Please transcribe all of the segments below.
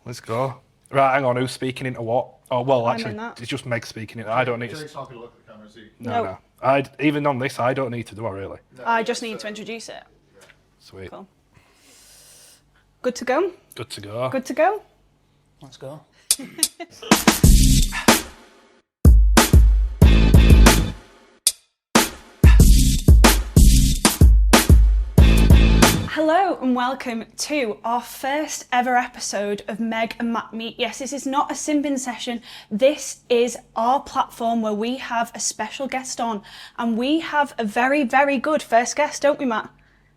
Let's go. Right, hang on. Who's speaking into what? Oh, well, I'm actually, in that. it's just Meg speaking into. I don't need to. Jake's happy to look at the camera, see. No. Even on this, I don't need to do it, really. No, I just need to introduce it. Sweet. Cool. Good to go? Good to go. Good to go? Let's go. Hello and welcome to our first ever episode of Meg and Matt Meet. Yes, this is not a simping session. This is our platform where we have a special guest on, and we have a very, very good first guest, don't we, Matt?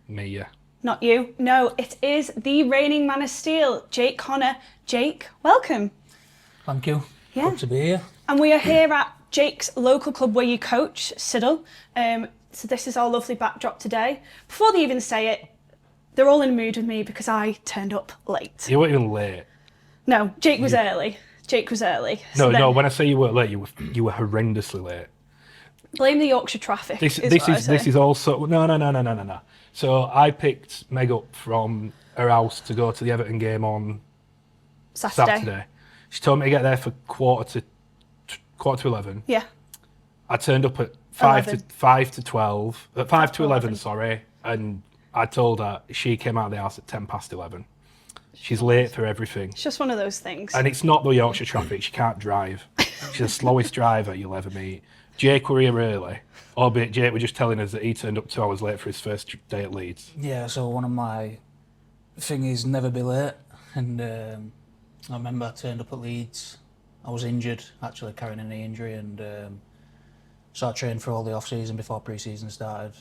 Me, yeah. Not you. No, it is the reigning man of steel, Jake Connor. Jake, welcome. Thank you. Yeah. Good to be here. And we are here at Jake's local club where you coach, Siddle. So this is our lovely backdrop today. Before they even say it, they're all in a mood with me because I turned up late. You weren't even late. No, Jake was early. Jake was early. No. When I say you weren't late, you were horrendously late. Blame the Yorkshire traffic. This is also no. So I picked Meg up from her house to go to the Everton game on Saturday. She told me to get there for quarter to 11. Yeah. I turned up at 11. 5 to 11, sorry, and I told her she came out of the house at 10 past 11. She's late for everything. It's just one of those things. And it's not the Yorkshire traffic, she can't drive. She's the slowest driver you'll ever meet. Jake were here early, albeit Jake was just telling us that he turned up 2 hours late for his first day at Leeds. Yeah, so one of my thing is never be late. And I remember I turned up at Leeds. I was injured, actually carrying a knee injury, and so I trained for all the off-season before pre-season started.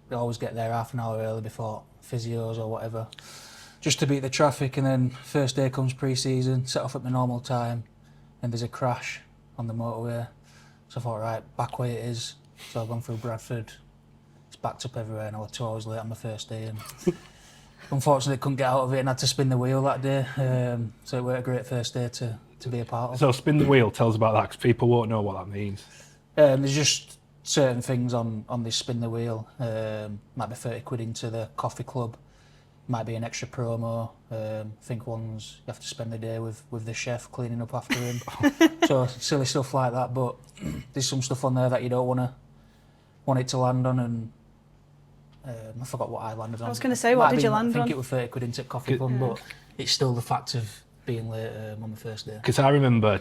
We always get there half an hour early before physios or whatever, just to beat the traffic. And then first day comes pre-season, set off at my normal time, and there's a crash on the motorway. So I thought, right, back way it is. So I've gone through Bradford. It's backed up everywhere, and I was 2 hours late on my first day. And unfortunately, couldn't get out of it and had to spin the wheel that day. So it was a great first day to be a part of. So spin the wheel, tell us about that, because people won't know what that means. There's just certain things on this spin the wheel. Might be 30 quid into the coffee club. Might be an extra promo. I think ones you have to spend the day with the chef cleaning up after him. So silly stuff like that. But there's some stuff on there that you don't want it to land on. And I forgot what I landed on. I was going to say, what did you land on? I think it was 30 quid into coffee fund, but it's still the fact of being late on the first day. Because I remember,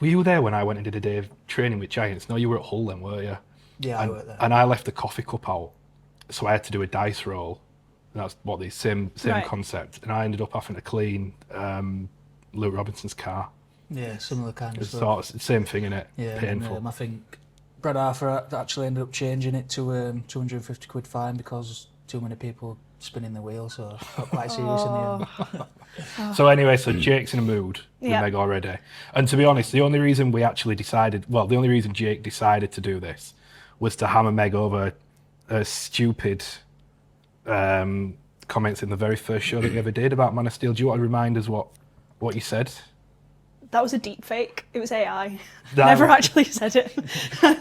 were you there when I went and did a day of training with Giants? No, you were at Hull then, weren't you? Yeah, I worked there. And I left the coffee cup out, so I had to do a dice roll. And that's what the same Right. concept. And I ended up having to clean Luke Robinson's car. Yeah, similar kind of It's stuff. sort of same thing, innit? Yeah, Painful. And I think Brad Arthur actually ended up changing it to 250 quid fine because too many people spinning the wheel, so it got quite serious in the end. So anyway, so Jake's in a mood with Yeah. Meg already. And to be honest, the only reason Jake decided to do this was to hammer Meg over stupid comments in the very first show that you ever did about Man of Steel. Do you want to remind us what you said? That was a deep fake. It was AI. That- Never actually said it.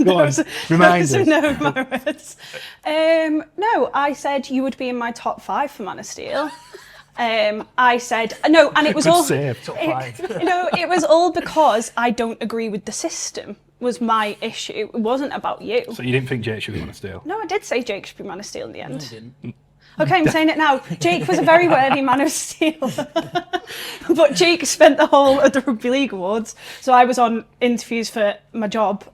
Go on, remind us. No, my words. No, I said you would be in my top 5 for Man of Steel. I said no, and it was Good all. save. It was all because I don't agree with the system. Was my issue. It wasn't about you. So you didn't think Jake should be Man of Steel? No, I did say Jake should be Man of Steel in the No, end. he didn't. Okay, I'm saying it now. Jake was a very worthy Man of Steel. But Jake spent the whole of the Rugby League Awards. So I was on interviews for my job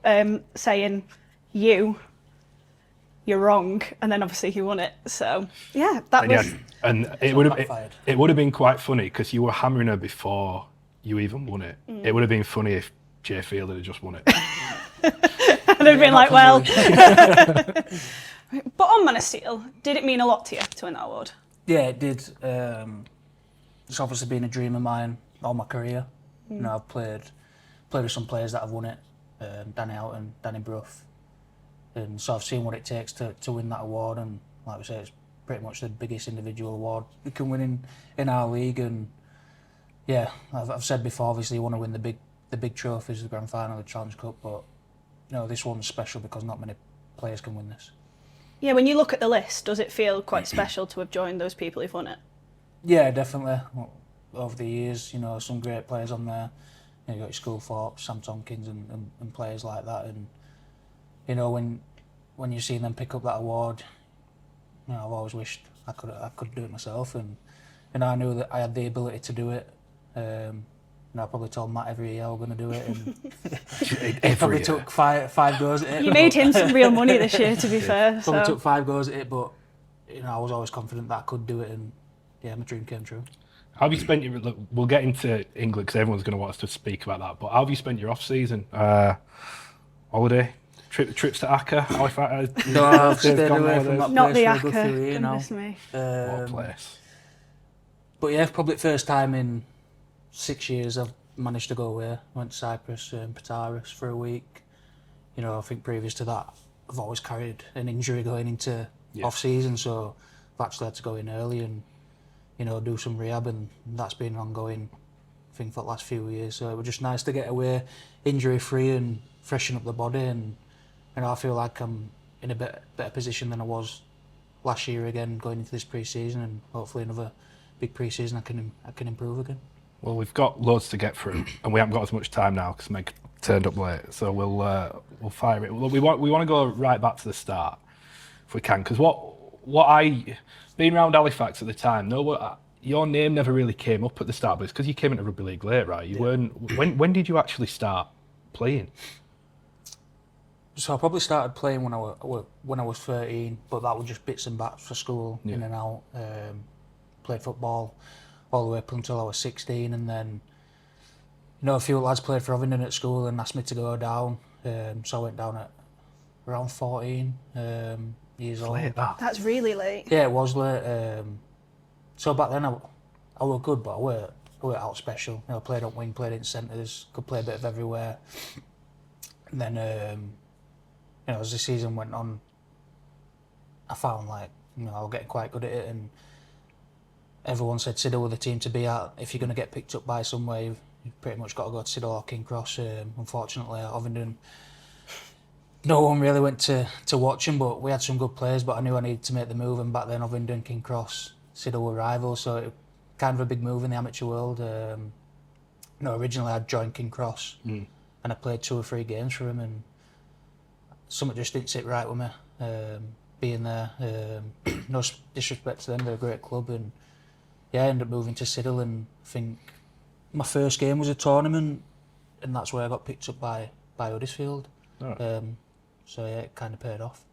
saying, you're wrong. And then obviously he won it. So, yeah, that was... And it backfired. would have been quite funny because you were hammering her before you even won it. It would have been funny if Jay Field had just won it. And I'd been like, well... But on Man of Steel, did it mean a lot to you to win that award? Yeah, it did. It's obviously been a dream of mine all my career. You know, I've played with some players that have won it, Danny Houghton, Danny Brough, and so I've seen what it takes to win that award. And like we say, it's pretty much the biggest individual award you can win in our league. And yeah, I've said before, obviously you want to win the big trophies, the grand final, the Challenge Cup, but you know this one's special because not many players can win this. Yeah, when you look at the list, does it feel quite special to have joined those people who've won it? Yeah, definitely. Well, over the years. You know, some great players on there. You know, you got your Schoolthorpe, Sam Tompkins, and players like that. And you know, when you see them pick up that award, you know, I've always wished I could do it myself. And I knew that I had the ability to do it. You know, I probably told Matt every year I was going to do it, and it probably took five goes at it. You made him some real money this year, to be fair. Probably took 5 goes at it, but you know, I was always confident that I could do it, and yeah, my dream came true. How have you spent your? Look, we'll get into England because everyone's going to want us to speak about that. But how have you spent your off season? Holiday, trips to Akka. No, I've stayed away from that Not place the for a good Akka. few years now. Goodness me. What a place. But yeah, probably first time in 6 years I've managed to go away. Went to Cyprus and Pataras for a week. You know, I think previous to that, I've always carried an injury going into off season, so I've actually had to go in early and, you know, do some rehab, and that's been an ongoing thing for the last few years. So it was just nice to get away injury free and freshen up the body, and you know, I feel like I'm in a better position than I was last year again going into this pre-season, and hopefully another big pre-season I can improve again. Well, we've got loads to get through, and we haven't got as much time now because Meg turned up late. So we'll fire it. We want to go right back to the start if we can, because what I being around Halifax at the time, your name never really came up at the start, but it's because you came into rugby league late, right? You weren't. When did you actually start playing? So I probably started playing when I was 13, but that was just bits and bats for school, in and out. Played football all the way up until I was 16, and then, you know, a few lads played for Ovingdon at school and asked me to go down. So I went down at around 14 years old. Late, that. That's really late. Yeah, it was late. So back then I was good, but I weren't out special. You know, I played on wing, played in centres, could play a bit of everywhere. And then, you know, as the season went on, I found like, you know, I was getting quite good at it, and everyone said Siddle were the team to be at. If you're going to get picked up by somewhere, you've pretty much got to go to Siddle or King Cross. Unfortunately, at Ovingdon, no one really went to watch them, but we had some good players, but I knew I needed to make the move, and back then Ovingdon, King Cross, Siddle were rivals, so it was kind of a big move in the amateur world. You know, originally I'd joined King Cross, and I played 2 or 3 games for him, and something just didn't sit right with me, being there. No disrespect to them, they're a great club, and yeah, I ended up moving to Siddle, and I think my first game was a tournament, and that's where I got picked up by Huddersfield. Oh. So yeah, it kind of paid off.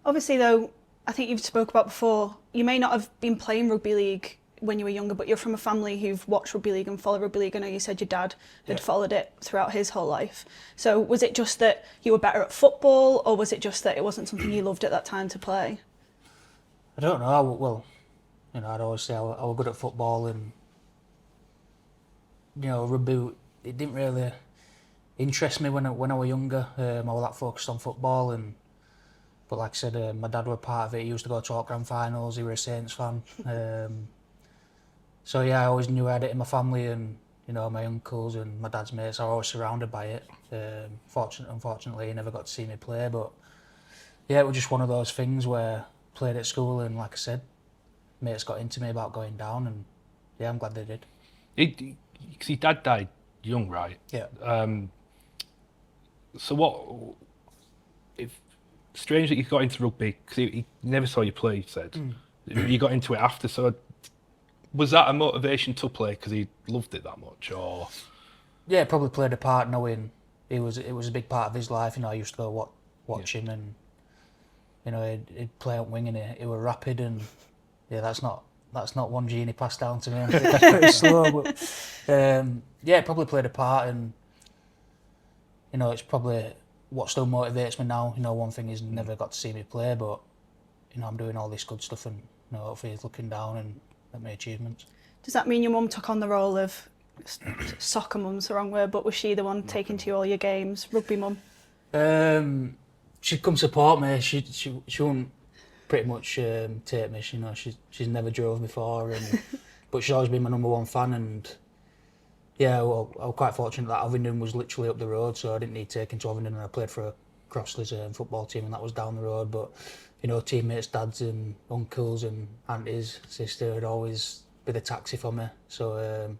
Obviously, though, I think you've spoke about before, you may not have been playing rugby league when you were younger, but you're from a family who've watched rugby league and followed rugby league. I know you said your dad had followed it throughout his whole life. So was it just that you were better at football, or was it just that it wasn't something you loved at that time to play? I don't know. Well, you know, I'd always say I was good at football, and you know, rugby, it didn't really interest me when I was younger. I was that focused on football, but like I said, my dad was part of it. He used to go to all grand finals. He was a Saints fan. So yeah, I always knew I had it in my family, and you know, my uncles and my dad's mates are always surrounded by it. Unfortunately, he never got to see me play, but yeah, it was just one of those things where I played at school, and like I said, mates got into me about going down, and yeah, I'm glad they did. Because your dad died young, right? Yeah. So what? Strange that you got into rugby because he never saw you play. You said you got into it after. So was that a motivation to play because he loved it that much, or? Yeah, it probably played a part, knowing it was a big part of his life. You know, I used to go watch him, and you know, he'd play on wing, and he was rapid, and yeah, that's not one gene he passed down to me. I think that's pretty slow, but yeah, it probably played a part, and you know, it's probably what still motivates me now. You know, one thing is never got to see me play, but you know, I'm doing all this good stuff, and you know, hopefully he's looking down and at my achievements. Does that mean your mum took on the role of soccer mum's the wrong word, but was she the one taking to all your games, rugby mum? She'd come support me. She wouldn't pretty much take me. You know, she's never drove before, but she's always been my number 1 fan, and yeah, well, I was quite fortunate that Ovingdon was literally up the road, so I didn't need taking to Ovingdon, and I played for a Crossley's football team, and that was down the road. But you know, teammates, dads and uncles and aunties, sister had always be the taxi for me. So,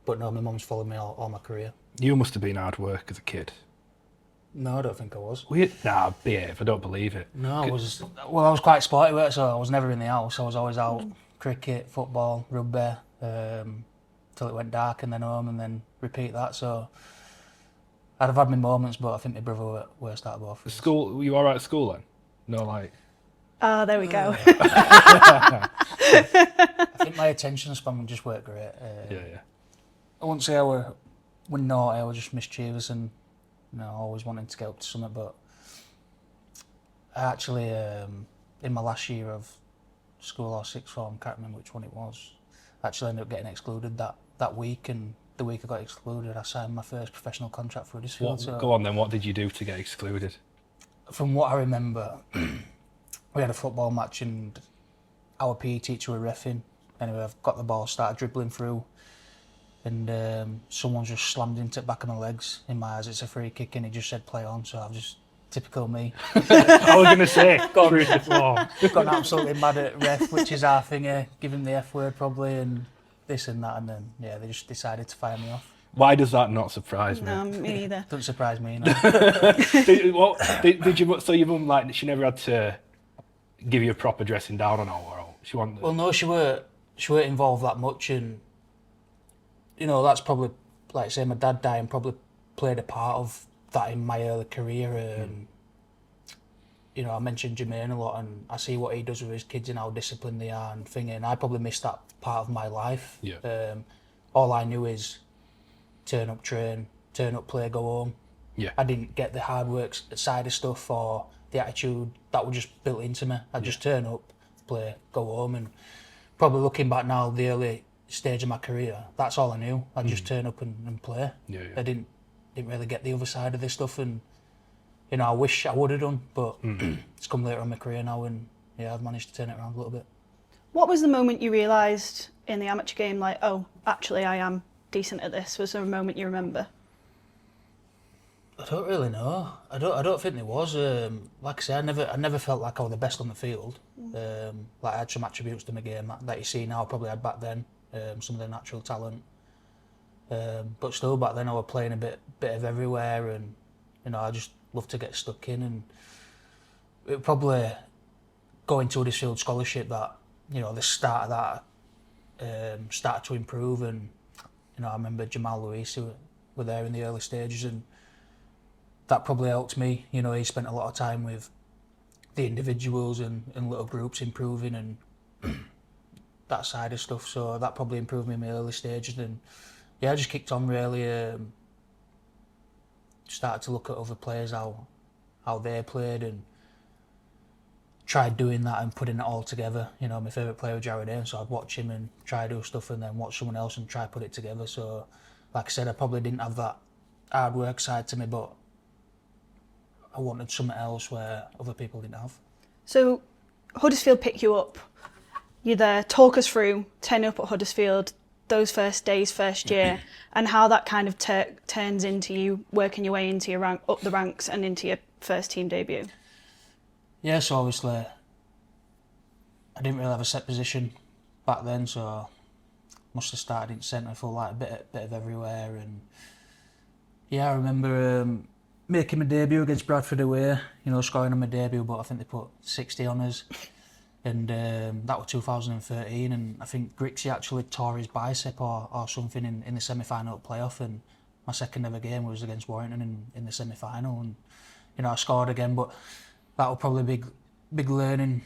but no, my mum's followed me all my career. You must have been hard work as a kid. No, I don't think I was. Nah, behave. I don't believe it. No, I was quite sporty with it, so I was never in the house. I was always out, cricket, football, rugby, till it went dark and then home and then repeat that. So I'd have had my moments, but I think my brother were worst out of both. School, were you all right at school then? No, like... Oh, there we go. I think my attention span just worked great. Yeah. I wouldn't say I were naughty, I was just mischievous and always wanting to get up to something, but I actually, in my last year of school or sixth form, can't remember which one it was, I actually ended up getting excluded that week, and the week I got excluded I signed my first professional contract for Huddersfield. Go on then, what did you do to get excluded? From what I remember, we had a football match and our PE teacher were reffing. Anyway, I've got the ball, started dribbling through, and someone's just slammed into the back of my legs. In my eyes, it's a free kick, and he just said play on, so I've just, typical me. I was going to say, through the floor. Got absolutely mad at ref, which is our thing, give him the F word probably, and this and that, and then, yeah, they just decided to fire me off. Why does that not surprise me? No, me neither. Doesn't surprise me, no. Did you, so your mum, like, she never had to give you a proper dressing down on all? She wanted... Well, no, she weren't involved that much, and that's probably, like say, my dad dying probably played a part of that in my early career. I mentioned Jermaine a lot, and I see what he does with his kids and how disciplined they are and thinking. I probably missed that part of my life. Yeah. All I knew is turn up, train, turn up, play, go home. Yeah. I didn't get the hard work side of stuff or the attitude that was just built into me. I just turn up, play, go home, and probably looking back now, the early stage of my career, that's all I knew. I just turn up and play. Yeah. I didn't really get the other side of this stuff, and I wish I would have done, but it's come later in my career now, and yeah, I've managed to turn it around a little bit. What was the moment you realised in the amateur game, like, oh, actually I am decent at this? Was there a moment you remember? I don't really know. I don't think there was. Like I said, I never felt like I was the best on the field. Like I had some attributes to my game that you see now I probably had back then. Some of the natural talent. But still back then I was playing a bit of everywhere, and I just loved to get stuck in, and it probably going to Huddersfield scholarship that the start of that started to improve, and I remember Jamal Lewis who were there in the early stages, and that probably helped me. He spent a lot of time with the individuals and little groups improving and that side of stuff, so that probably improved me in my early stages, and yeah, I just kicked on really. Started to look at other players, how they played, and tried doing that and putting it all together. My favourite player was Jared Haynes, so I'd watch him and try to do stuff and then watch someone else and try to put it together. So, like I said, I probably didn't have that hard work side to me, but I wanted something else where other people didn't have. So, Huddersfield pick you up. You're there. Talk us through turning up at Huddersfield, those first days, first year, and how that kind of turns into you working your way into your up the ranks and into your first team debut. Yeah, so obviously I didn't really have a set position back then, so must have started in centre for like a bit of everywhere. And yeah, I remember making my debut against Bradford away, scoring on my debut, but I think they put 60 on us. And that was 2013, and I think Grixie actually tore his bicep or something in the semi-final playoff, and my second ever game was against Warrington in the semi-final, and I scored again, but that was probably big learning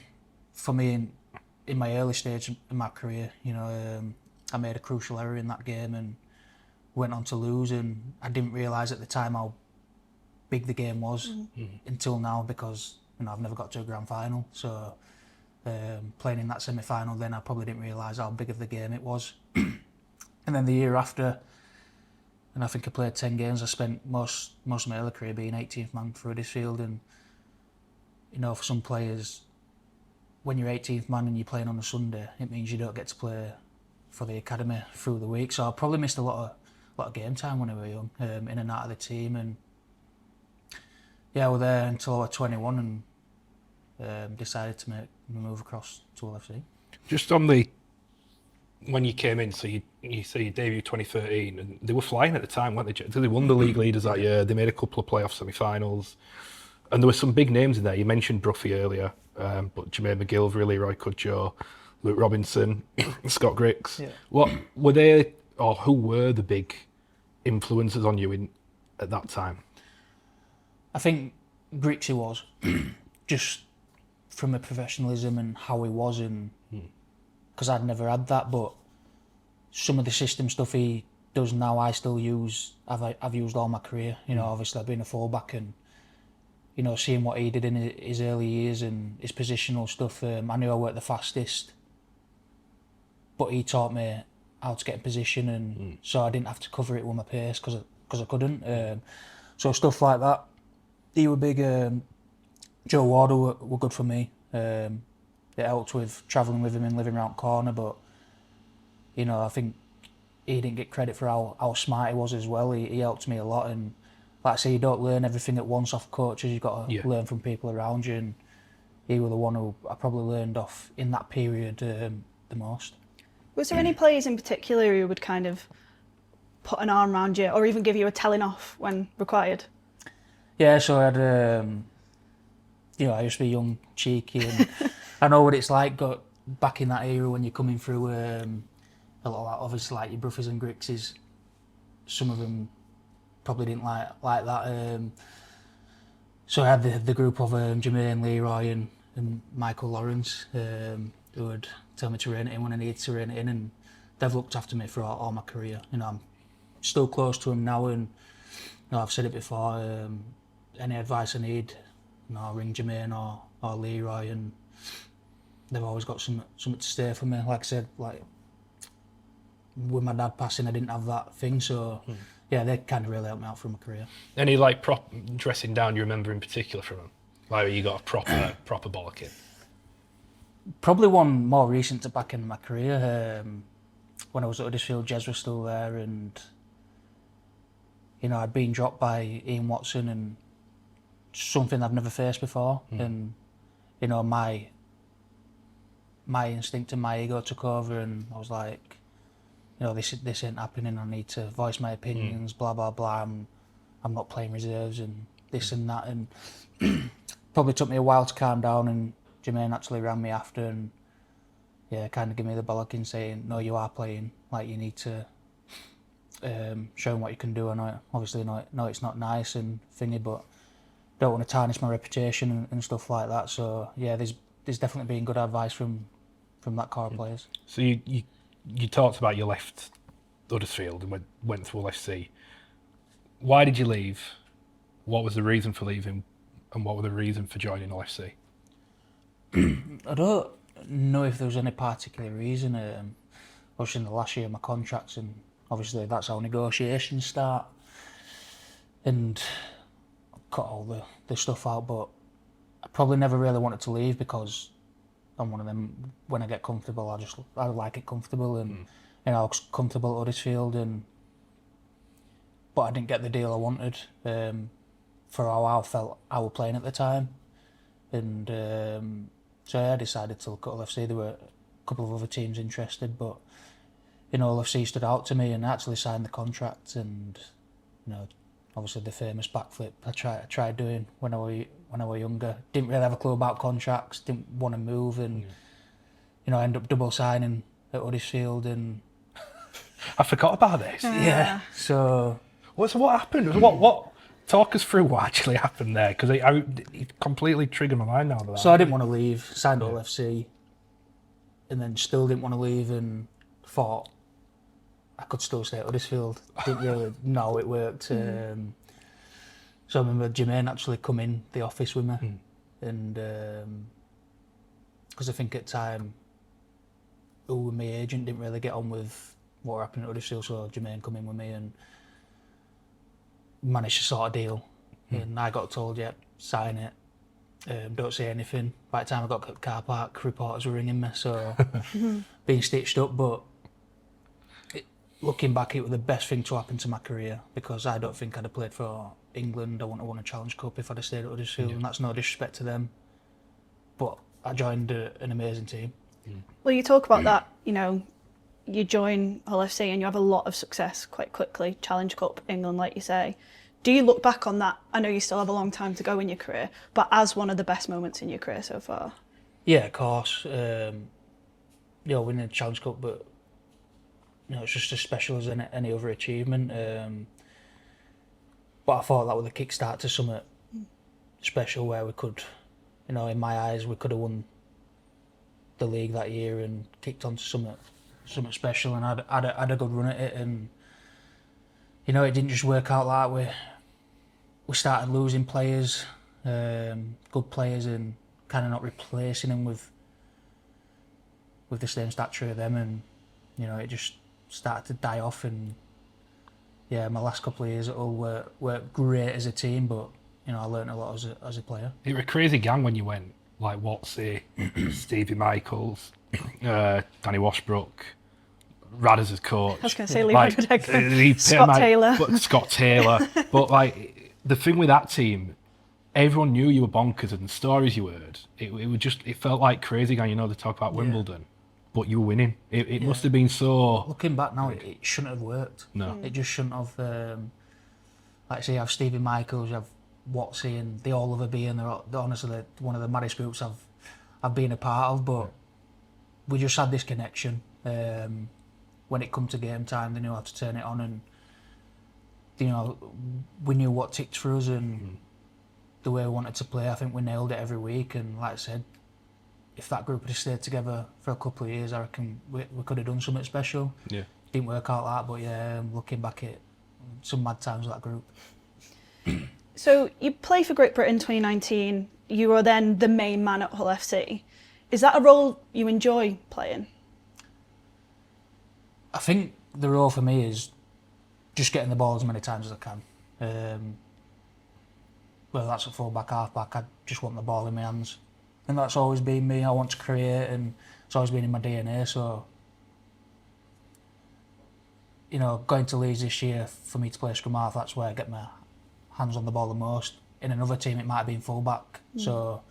for me in my early stage in my career. I made a crucial error in that game and went on to lose, and I didn't realise at the time how big the game was until now, because I've never got to a grand final, so playing in that semi-final then I probably didn't realise how big of the game it was. And then the year after, and I think I played 10 games, I spent most of my early career being 18th man for Huddersfield, and for some players, when you're 18th man and you're playing on a Sunday, it means you don't get to play for the academy through the week. So I probably missed a lot of game time when I was young, in and out of the team, and yeah, I was there until I was 21 and decided to make the move across to LFC. Just on the when you came in, so you say your debut 2013, and they were flying at the time, weren't they? They won the league leaders that year. They made a couple of playoff semi-finals, and there were some big names in there. You mentioned Bruffy earlier, but Jermaine McGillivray, Leroy Cudjoe, Luke Robinson, Scott Griggs. Yeah. What were they, or who were the big influences on you at that time? I think Grixie was just from a professionalism and how he was, and because I'd never had that, but some of the system stuff he does now I still use. I've used all my career. You know, obviously I've been a fullback, and you know, seeing what he did in his early years and his positional stuff. I knew I weren't the fastest, but he taught me how to get in position, and so I didn't have to cover it with my pace because I couldn't. So stuff like that. He were big. Joe Warder were good for me. It helped with travelling with him and living around corner, but you know, I think he didn't get credit for how smart he was as well. He helped me a lot, and like I say, you don't learn everything at once off coaches. You've got to learn from people around you, and he was the one who I probably learned off in that period the most. Was there any players in particular who would kind of put an arm around you, or even give you a telling off when required? Yeah, so I had, you know, I used to be young, cheeky, and I know what it's like. Got back in that era when you're coming through a lot of that, obviously, like your Bruffys and Grixes. Some of them probably didn't like that. So I had the group of Jermaine, Leroy, and Michael Lawrence, who would tell me to rein it in when I needed to rein it in, and they've looked after me for all my career. You know, I'm still close to them now, and you know, I've said it before. Any advice I need, you know, I'll ring Jermaine or Leroy, and they've always got something to stay for me. Like I said, like with my dad passing, I didn't have that thing, so yeah, they kind of really helped me out through my career. Any like dressing down you remember in particular from them? Like you got a proper bollocking? Probably one more recent to back in my career. When I was at Huddersfield, Jez was still there, and you know, I'd been dropped by Ian Watson, and something I've never faced before, and you know, my instinct and my ego took over, and I was like, you know, this ain't happening. I need to voice my opinions. Blah blah blah. I'm not playing reserves and this and that, and probably took me a while to calm down. And Jermaine actually rang me after, and yeah, kind of gave me the bollocking, saying, "No, you are playing. Like you need to show them what you can do." I know, obviously, no, it's not nice and thingy, but don't want to tarnish my reputation and stuff like that. So yeah, there's definitely been good advice from that core of players. So you talked about you left Huddersfield and went to LFC. Why did you leave? What was the reason for leaving, and what were the reason for joining LFC? I don't know if there was any particular reason. I was in the last year of my contracts, and obviously that's how negotiations start. And cut all the stuff out, but I probably never really wanted to leave because I'm one of them. When I get comfortable, I like it comfortable, and you know, I was comfortable at Huddersfield, but I didn't get the deal I wanted for how I felt I was playing at the time, and so I decided to look at LFC. There were a couple of other teams interested, but you know, LFC stood out to me, and I actually signed the contract, and you know, obviously the famous backflip I tried doing when I was younger. Didn't really have a clue about contracts, didn't want to move, and you know, I ended up double signing at Huddersfield, and I forgot about this. yeah. So what happened? What talk us through what actually happened there, because it completely triggered my mind now. So I didn't want to leave, signed at LFC, and then still didn't want to leave, and thought I could still stay at Huddersfield. Didn't really know it worked. So I remember Jermaine actually come in the office with me, and because I think at the time, my agent didn't really get on with what happened at Huddersfield, so Jermaine come in with me and managed to sort a deal. And I got told, "Yep, sign it. Don't say anything." By the time I got to the car park, reporters were ringing me, so being stitched up. But looking back, it was the best thing to happen to my career, because I don't think I'd have played for England. I wouldn't have won a Challenge Cup if I'd have stayed at Huddersfield, and that's no disrespect to them. But I joined an amazing team. Well, you talk about that, you know, you join Hull FC and you have a lot of success quite quickly, Challenge Cup, England, like you say. Do you look back on that? I know you still have a long time to go in your career, but as one of the best moments in your career so far? Yeah, of course. Winning the Challenge Cup, but it's just as special as any other achievement. But I thought that was a kickstart to something special where we could, in my eyes, we could have won the league that year and kicked on to something special, and had a good run at it. And it didn't just work out like that. We started losing players, good players, and kind of not replacing them with the same stature of them, and it just started to die off. And yeah, my last couple of years at Hull weren't great as a team, but I learnt a lot as a player. You were a crazy gang when you went, like Watsy, Stevie Michaels, Danny Washbrook, Rad as coach. I was going to say Lee Scott Taylor. But like the thing with that team, everyone knew you were bonkers, and the stories you heard, it felt like crazy gang. They talk about Wimbledon, but you were winning. It must have been so. Looking back now, it shouldn't have worked. No, it just shouldn't have. Like I say, you have Stevie Michaels, you have Watsy, and they all love a beer, and they're honestly one of the maddest groups I've been a part of. But we just had this connection. When it come to game time, they knew how to turn it on, and we knew what ticked for us and the way we wanted to play. I think we nailed it every week, and like I said, if that group had stayed together for a couple of years, I reckon we could have done something special. Yeah, didn't work out like that, but yeah, looking back at some mad times with that group. So you play for Great Britain 2019. You were then the main man at Hull FC. Is that a role you enjoy playing? I think the role for me is just getting the ball as many times as I can. Whether that's at full back, half back, I just want the ball in my hands. And that's always been me. I want to create, and it's always been in my DNA. So, going to Leeds this year, for me to play scrum half, that's where I get my hands on the ball the most. In another team, it might have been full back. So,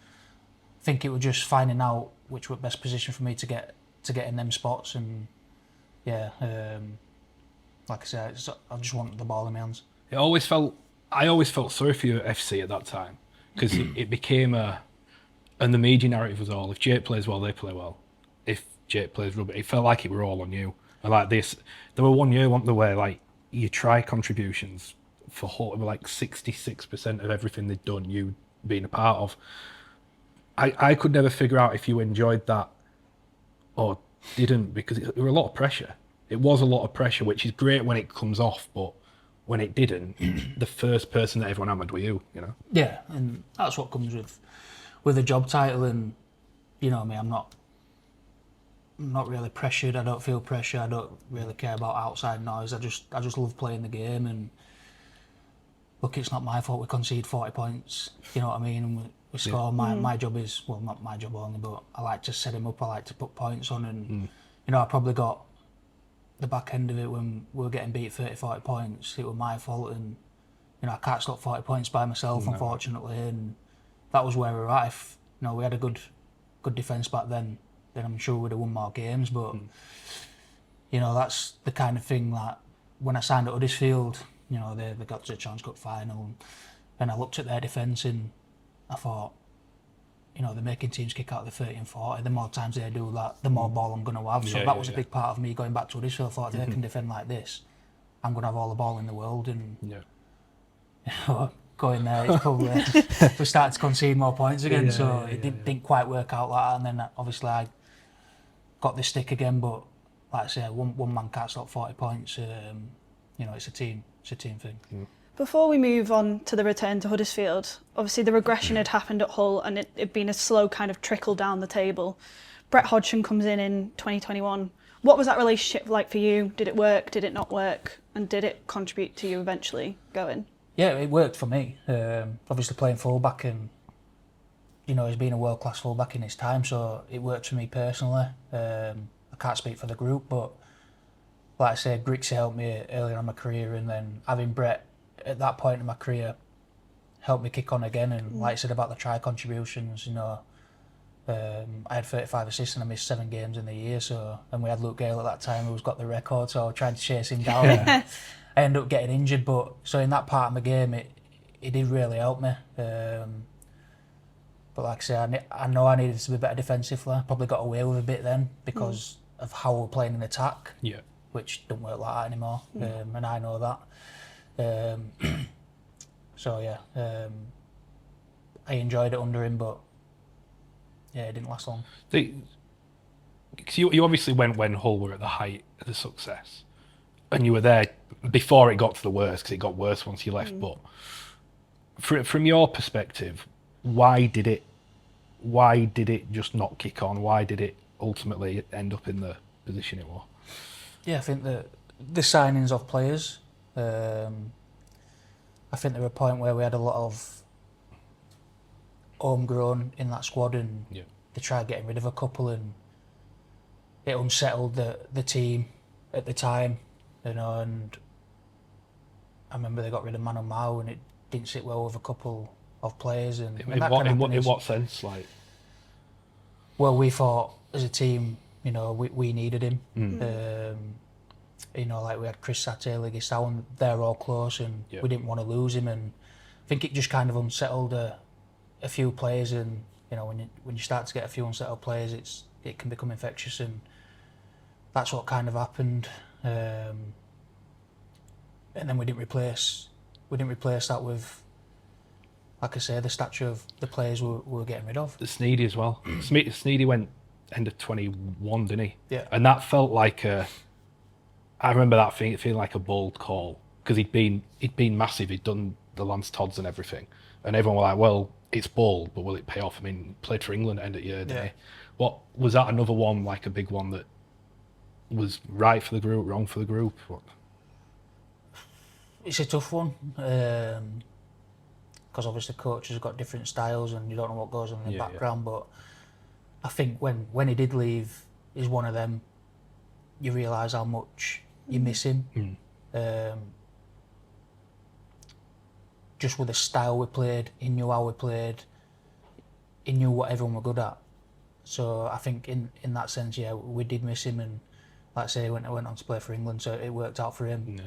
I think it was just finding out which was best position for me to get in them spots. And yeah, like I said, I just want the ball in my hands. I always felt sorry for you at FC at that time, because it became and the media narrative was all, if Jake plays well, they play well. If Jake plays rugby, it felt like it were all on you. And like this, there were 1 year, weren't there, where like your try contributions for Hull were like 66% of everything they'd done, you being a part of. I could never figure out if you enjoyed that or didn't, because it was a lot of pressure. It was a lot of pressure, which is great when it comes off, but when it didn't, the first person that everyone hammered were you, Yeah, and that's what comes with a job title, and me, I'm not really pressured. I don't feel pressure. I don't really care about outside noise. I just love playing the game, and look, it's not my fault we concede 40 points. You know what I mean? And we score. My job is, well, not my job only, but I like to set him up. I like to put points on, and I probably got the back end of it when we were getting beat 30, 40 points. It was my fault, and I can't stop 40 points by myself, unfortunately, and that was where we were at. If we had a good defence back then I'm sure we'd have won more games. But that's the kind of thing that when I signed at Huddersfield, they got to the Challenge Cup final, and I looked at their defence and I thought, they're making teams kick out the 30 and 40. The more times they do that, the more ball I'm going to have. So that was a big part of me going back to Huddersfield. I thought, if they can defend like this, I'm going to have all the ball in the world. And going there, it's probably we started to concede more points again. It didn't quite work out like that. And then obviously I got the stick again. But like I say, one man can't stop 40 points. It's a team thing. Before we move on to the return to Huddersfield, obviously the regression had happened at Hull, and it'd been a slow kind of trickle down the table. Brett Hodgson comes in 2021. What was that relationship like for you? Did it work? Did it not work? And did it contribute to you eventually going? Yeah, it worked for me. Obviously playing fullback, and he's been a world-class fullback in his time, so it worked for me personally. I can't speak for the group, but like I said, Grixie helped me earlier in my career, and then having Brett at that point in my career helped me kick on again. And like I said about the try contributions, I had 35 assists and I missed 7 games in the year. And we had Luke Gale at that time who's got the record, so I tried to chase him down. And I ended up getting injured, so in that part of my game, it did really help me. But like I say, I know I needed to be better defensively. Probably got away with a bit then because of how we're playing in attack, which don't work like that anymore. And I know that. I enjoyed it under him, but yeah, it didn't last long. Because you obviously went when Hull were at the height of the success, and you were there before it got to the worst, because it got worse once you left. But from your perspective, why did it just not kick on? Why did it ultimately end up in the position it was? Yeah, I think the signings of players. I think there were a point where we had a lot of homegrown in that squad, and they tried getting rid of a couple, and it unsettled the team at the time, you know. And I remember they got rid of Manu Mao, and it didn't sit well with a couple of players. And In what sense, like? Well, we thought as a team, you know, we needed him. You know, like we had Chris Saté, Liggy Sound, they're all close, and we didn't want to lose him. And I think it just kind of unsettled a few players. And you know, when you start to get a few unsettled players, it can become infectious, and that's what kind of happened. And then we didn't replace that with, like I say, the stature of the players we were getting rid of. The Sneedy as well. Sneedy went end of 21, didn't he? Yeah. And that felt like I remember that feeling like a bold call, because he'd been massive. He'd done the Lance Todds and everything, and everyone were like, "Well, it's bold, but will it pay off?" I mean, played for England at the end of the year, didn't he? What was that? Another one, like a big one that was right for the group, wrong for the group? What? It's a tough one, because obviously coaches have got different styles, and you don't know what goes on in the background. But I think when he did leave, is one of them. You realise how much you miss him. Just with the style we played, he knew how we played. He knew what everyone were good at. So I think in that sense, yeah, we did miss him. And like I say, he went on to play for England, so it worked out for him.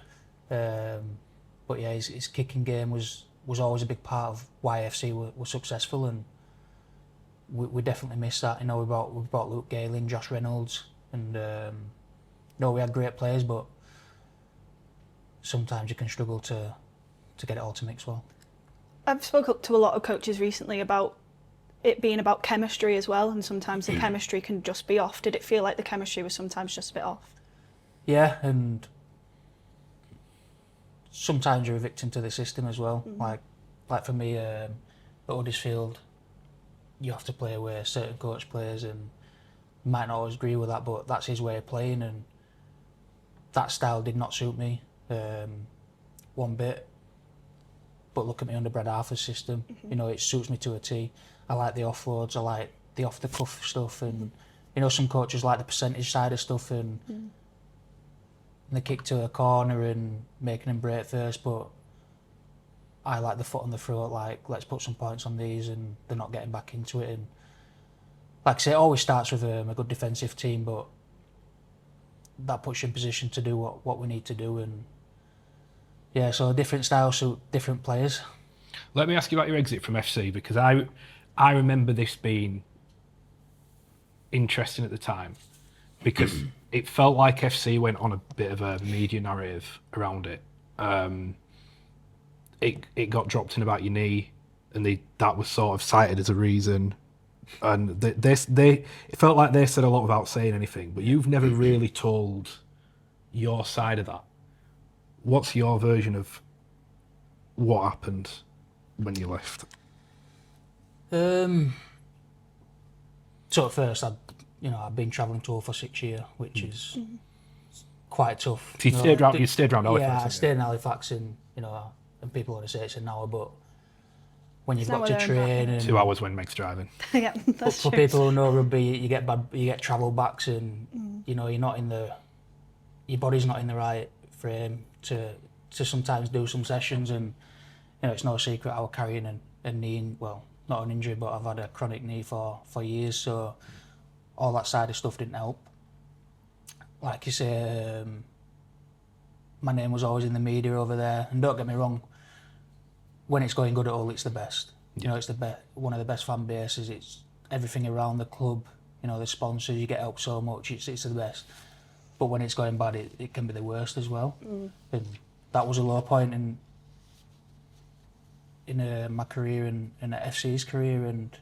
But yeah, his kicking game was always a big part of why FC were successful, and we definitely missed that. You know, we brought Luke Gale in, Josh Reynolds, and we had great players, but sometimes you can struggle to get it all to mix well. I've spoken to a lot of coaches recently about it being about chemistry as well, and sometimes the chemistry can just be off. Did it feel like the chemistry was sometimes just a bit off? Yeah, and sometimes you're a victim to the system as well. Like for me, at Huddersfield, you have to play where certain coach plays, and might not always agree with that, but that's his way of playing, and that style did not suit me one bit. But look at me under Brad Arthur's system. You know, it suits me to a T. I like the offloads, I like the off-the-cuff stuff, and you know, some coaches like the percentage side of stuff, and the kick to a corner and making them break first, but I like the foot on the throat, like, let's put some points on these, and they're not getting back into it. And like I say, it always starts with a good defensive team, but that puts you in position to do what we need to do. And yeah, so different styles suit different players. Let me ask you about your exit from FC, because I remember this being interesting at the time, because it felt like FC went on a bit of a media narrative around it. It got dropped in about your knee, and that was sort of cited as a reason. And it felt like they said a lot without saying anything, but you've never really told your side of that. What's your version of what happened when you left? So at first, I'd been travelling tour for 6 years, which is quite tough. So you stayed around Halifax? Yeah, I stayed in Halifax, and and people want to say it's an hour, but when you've got to train, and 2 hours when Meg's driving. Yeah, that's for true. people who know rugby, you get travel backs, and you're not your body's not in the right frame to sometimes do some sessions, and it's no secret I was carrying a knee, not an injury, but I've had a chronic knee for years, so all that side of stuff didn't help. Like you say, my name was always in the media over there, and don't get me wrong, when it's going good at Hull, it's the best. You know, it's one of the best fan bases. It's everything around the club. You know, the sponsors, you get help so much. It's the best. But when it's going bad, it can be the worst as well. And that was a low point in my career and FC's career. And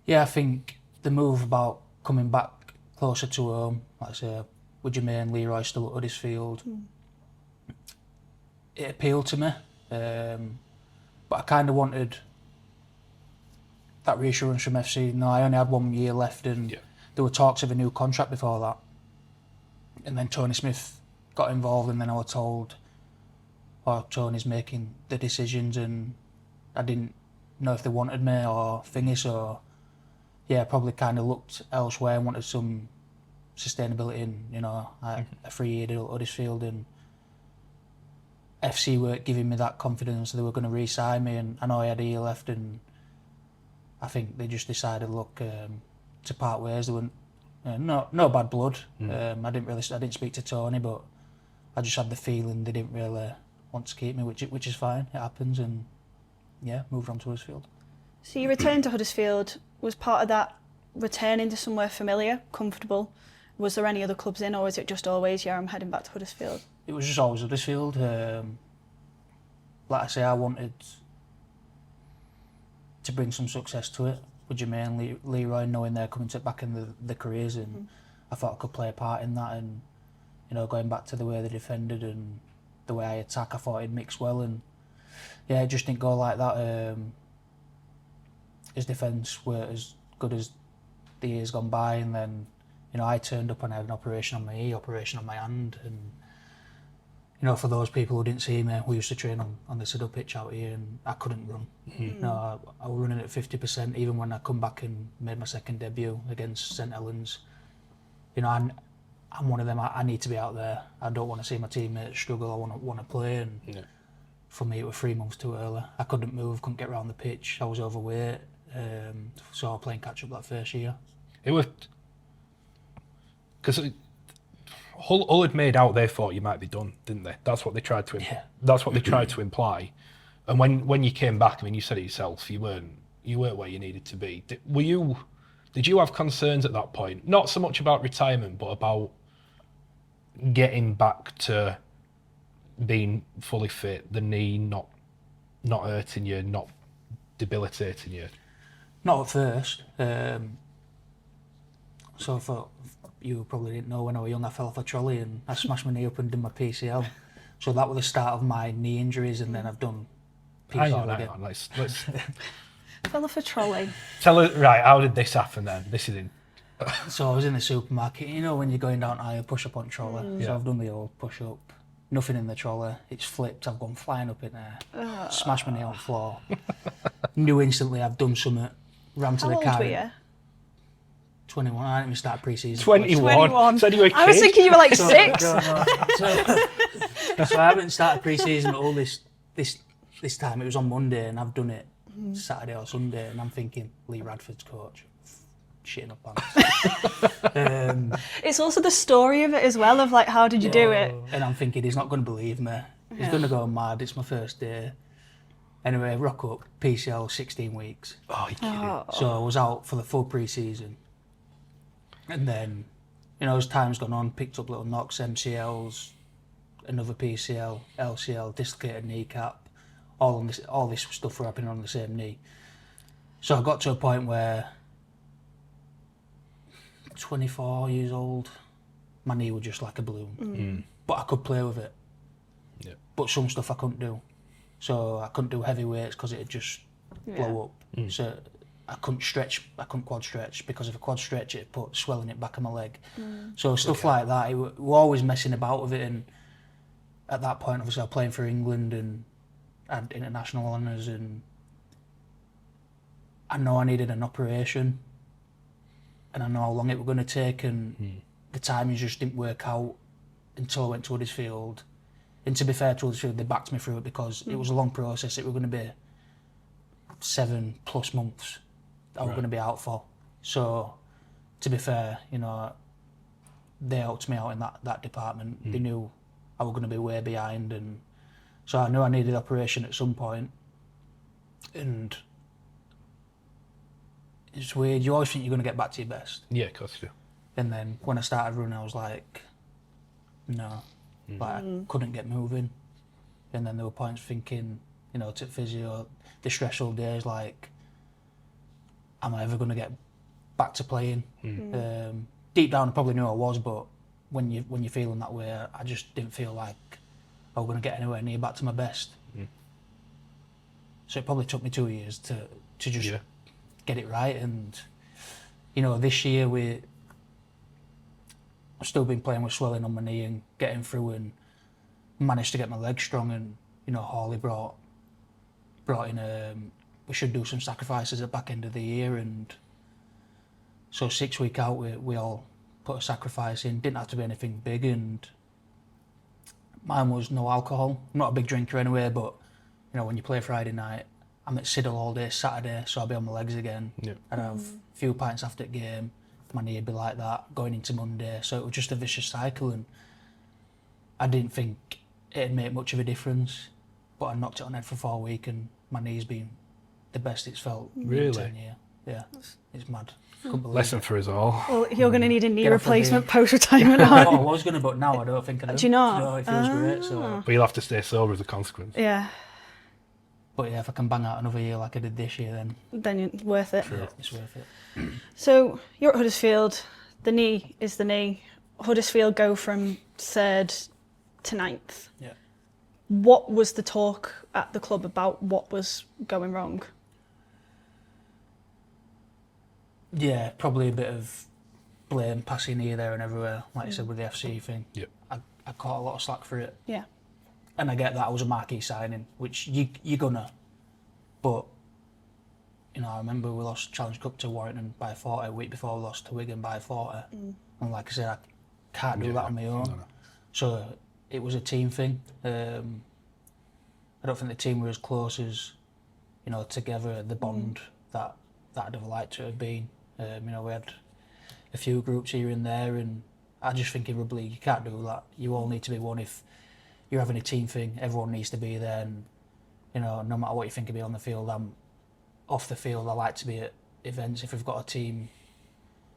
yeah, I think the move about coming back closer to home, like I say, with Jermaine, Leroy still at Huddersfield, it appealed to me. But I kind of wanted that reassurance from FC. No, I only had 1 year left, and there were talks of a new contract before that. And then Tony Smith got involved, and then I was told, "Oh, Tony's making the decisions," and I didn't know if they wanted me or thingy. So yeah, I probably kind of looked elsewhere and wanted some sustainability in, you know, a 3-year deal at Huddersfield, and FC weren't giving me that confidence. They were going to re-sign me, and I know I had a year left, and I think they just decided, look, to part ways. There were no bad blood. I didn't speak to Tony, but I just had the feeling they didn't really want to keep me, which is fine. It happens, and yeah, moved on to Huddersfield. So your return to Huddersfield was part of that returning to somewhere familiar, comfortable. Was there any other clubs in, or was it just always, yeah, I'm heading back to Huddersfield? It was just always Huddersfield. Like I say, I wanted to bring some success to it with Jermaine, Leroy, knowing they're coming back in the careers, and I thought I could play a part in that, and you know, going back to the way they defended and the way I attack, I thought it'd mix well, and yeah, it just didn't go like that. His defence were as good as the years gone by, and then, you know, I turned up and I had an operation on my knee, operation on my hand, and you know, for those people who didn't see me, we used to train on the Siddle pitch out here, and I couldn't run. No, I was running at 50%, even when I come back and made my second debut against St Helens. You know, I'm one of them. I need to be out there. I don't want to see my teammates struggle. I want to play, and for me, it was 3 months too early. I couldn't move, couldn't get around the pitch. I was overweight, so I was playing catch up that first year. It was because Hull had made out they thought you might be done, didn't they? That's what they tried to. That's what they tried to imply. And when you came back, I mean, you said it yourself. You weren't where you needed to be. Did you have concerns at that point? Not so much about retirement, but about getting back to being fully fit, the knee not hurting you, not debilitating you. Not at first. So for you probably didn't know, when I was young, I fell off a trolley and I smashed my knee up and did my PCL. So that was the start of my knee injuries, and then I've done PCL again. Hang on, let's Fell off a trolley. tell us, right, how did this happen then? This is in. So I was in the supermarket, you know, when you're going down aisle, push up on trolley. So I've done the old push up, nothing in the trolley, it's flipped, I've gone flying up in there, smashed my knee on the floor. Knew instantly I've done something, ran to How the old car. were you? 21, I didn't even start pre-season. 21. Said you were a kid. I was thinking you were like 6. So I haven't started pre-season at all this time. It was on Monday, and I've done it Saturday or Sunday, and I'm thinking, Lee Radford's coach, shitting up pants. It's also the story of it as well, of like, how did you do it? And I'm thinking, he's not going to believe me. He's going to go mad. It's my first day. Anyway, rock up, PCL, 16 weeks. Oh, you're kidding. So I was out for the full pre-season. And then, you know, as time's gone on, picked up little knocks, MCLs, another PCL, LCL, dislocated kneecap, all this stuff were happening on the same knee. So I got to a point where, 24 years old, my knee was just like a balloon. But I could play with it. Yeah. But some stuff I couldn't do. So I couldn't do heavy weights because it'd just blow up. So I couldn't quad stretch, because if I quad stretch, it'd put swelling it back of my leg. So stuff like that, we're always messing about with it. And at that point, obviously, I was playing for England and had international honours, and I know I needed an operation, and I know how long it was going to take, and the timing just didn't work out until I went to Huddersfield. And to be fair to Huddersfield, they backed me through it, because it was a long process. It was going to be 7+ months I was going to be out for. So, to be fair, you know, they helped me out in that department. They knew I was going to be way behind, and so I knew I needed operation at some point. And it's weird, you always think you're going to get back to your best. Yeah, of course you do. And then when I started running, I was like, no, like I couldn't get moving. And then there were points thinking, you know, to physio, the stressful days, like, am I ever going to get back to playing? Deep down, I probably knew I was, but when you're feeling that way, I just didn't feel like I was going to get anywhere near back to my best. So it probably took me 2 years to just get it right. And you know, this year I've still been playing with swelling on my knee and getting through, and managed to get my legs strong. And you know, Hawley brought in we should do some sacrifices at the back end of the year, and so 6 weeks out we all put a sacrifice in. Didn't have to be anything big, and mine was no alcohol. I'm not a big drinker anyway, but you know, when you play Friday night, I'm at Siddle all day Saturday, so I'll be on my legs again. I'd have a few pints after the game, my knee would be like that, going into Monday, so it was just a vicious cycle, and I didn't think it'd make much of a difference, but I knocked it on head for 4 weeks, and my knee's been the best it's felt in 10 years. Yeah, it's mad. Couldn't believe Lesson it. for us all. Well, you're going to need a knee Get off the replacement knee. post-retirement, I aren't thought I you? was going to, but now I don't think I do. Do you not? No, it feels great. So, But you'll have to stay sober as a consequence. Yeah, but yeah, if I can bang out another year like I did this year, then it's worth it. yeah, it's worth it. So you're at Huddersfield. The knee is the knee. Huddersfield go from 3rd to 9th. Yeah. What was the talk at the club about what was going wrong? Yeah, probably a bit of blame passing here, there and everywhere, like you said with the FC thing. Yep. I caught a lot of slack for it. Yeah. And I get that I was a marquee signing, which you're gonna. But, you know, I remember we lost Challenge Cup to Warrington by 40, a week before we lost to Wigan by 40. And like I said, I can't do that on my own. No. So it was a team thing. I don't think the team were as close as, you know, together, the bond that I'd have liked to have been. You know, we had a few groups here and there, and I just think in rugby league you can't do that. You all need to be one. If you're having a team thing, everyone needs to be there, and you know, no matter what you think of me on the field, I'm off the field. I like to be at events. If we've got a team,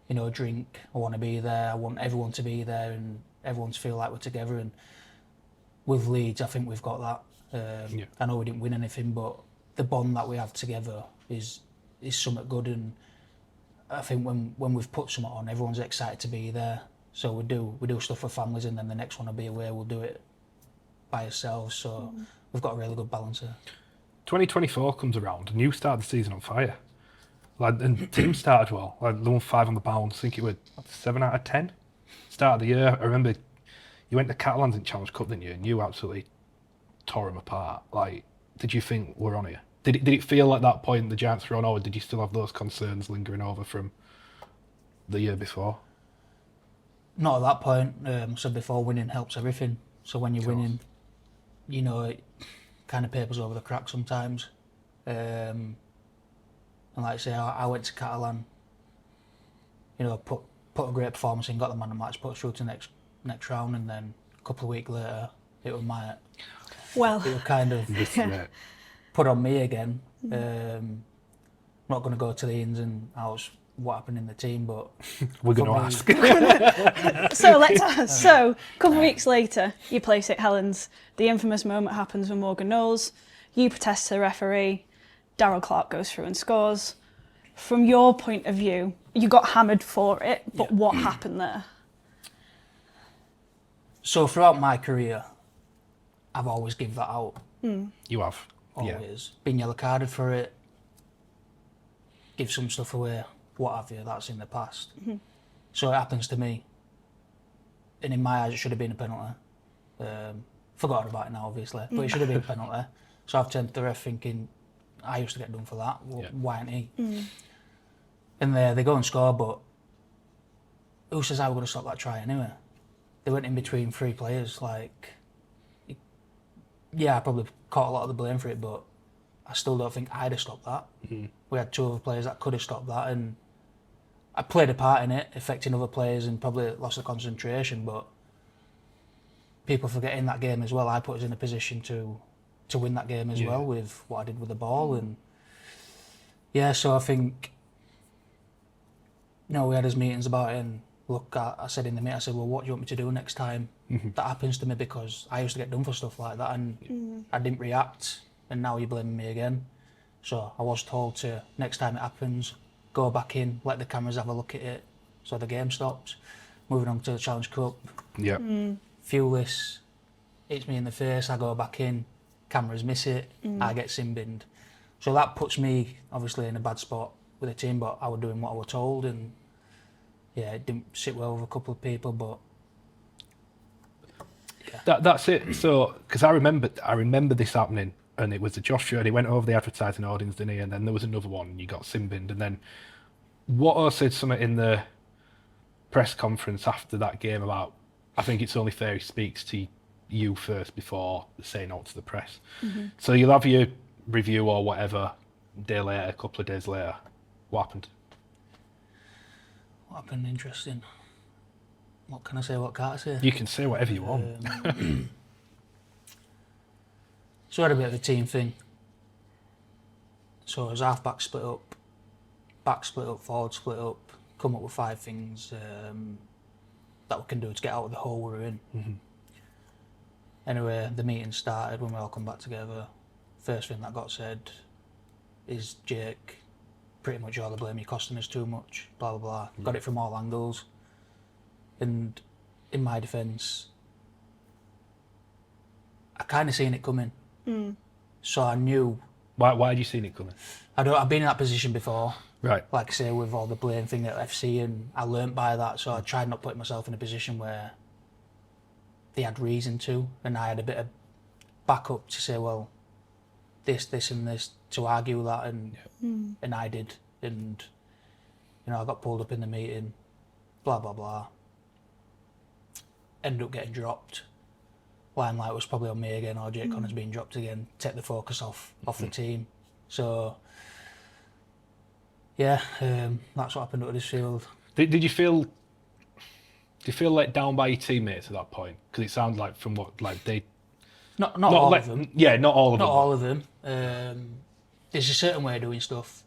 you know, drink, I want to be there. I want everyone to be there, and everyone to feel like we're together. And with Leeds, I think we've got that. I know we didn't win anything, but the bond that we have together is something good, and I think when we've put something on, everyone's excited to be there. So we do stuff for families, and then the next one will be away. We'll do it by ourselves. So we've got a really good balance here. 2024 comes around, and you start the season on fire. Like, and team started well. Like, they won 5 on the bounce. I think it was 7 out of 10. Start of the year, I remember you went to Catalans in Challenge Cup, didn't you? And you absolutely tore them apart. Like, did you think we're on here? Did it feel at that point the Giants were on, or did you still have those concerns lingering over from the year before? Not at that point. So before, winning helps everything. So when you're winning, you know, it kind of papers over the cracks sometimes. And like I say, I went to Catalan, you know, put a great performance in, got the man of the match, put us through to next round, and then a couple of weeks later, it was kind of put on me again. I'm not going to go to the ins and outs what happened in the team, but we're going to ask. So let's ask. So a couple of weeks later, you play St Helens. The infamous moment happens with Morgan Knowles. You protest to the referee. Darryl Clark goes through and scores. From your point of view, you got hammered for it, but what happened there? So throughout my career, I've always given that out. You have. Always. Been yellow carded for it. Give some stuff away. What have you, that's in the past. So it happens to me. And in my eyes, it should have been a penalty. Forgotten about it now, obviously, but it should have been a penalty. So I've turned to the ref thinking, I used to get done for that, why ain't he? And they go and score, but who says I was going to stop that try anyway? They went in between 3 players, like, yeah, I probably caught a lot of the blame for it, but I still don't think I'd have stopped that. We had 2 other players that could have stopped that, and I played a part in it, affecting other players and probably lost the concentration, but people forget in that game as well, I put us in a position to win that game as well with what I did with the ball. And so I think, we had his meetings about it, and look, I said in the meeting, I said, well, what do you want me to do next time that happens to me? Because I used to get done for stuff like that, and I didn't react, and now you're blaming me again. So I was told to, next time it happens, go back in, let the cameras have a look at it, so the game stops. Moving on to the Challenge Cup. Yeah. Fewless hits me in the face, I go back in, cameras miss it, I get sin binned. So that puts me obviously in a bad spot with the team, but I was doing what I was told, and it didn't sit well with a couple of people, but that's it. So, because I remember this happening, and it was a Joshua, and he went over the advertising audience, didn't he? And then there was another one, and you got sin binned, and then Watto said something in the press conference after that game about, I think it's only fair he speaks to you first before saying out to the press. So you'll have your review or whatever a day later, a couple of days later. What happened? What happened? Interesting. What can I say, what can't I say? You can say whatever you want. So we had a bit of a team thing. So as half-back split up, back split up, forward split up, come up with 5 things that we can do to get out of the hole we're in. Anyway, the meeting started when we all come back together. First thing that got said is, Jake, pretty much all the blame, you're costing us too much, blah, blah, blah. Got it from all angles. And in my defence, I kind of seen it coming. So I knew. Why had you seen it coming? I've been in that position before. Right. Like I say, with all the blame thing at FC, and I learnt by that, so I tried not putting myself in a position where they had reason to, and I had a bit of backup to say, well, this and this, to argue that, and I did, and I got pulled up in the meeting, blah blah blah. Ended up getting dropped. Limelight was probably on me again, or Jake Connors being dropped again, take the focus off the team. So that's what happened at Huddersfield. Did you feel let down by your teammates at that point? Because it sounds like from what they not all of them. Yeah, not all of them. Not all of them. There's a certain way of doing stuff.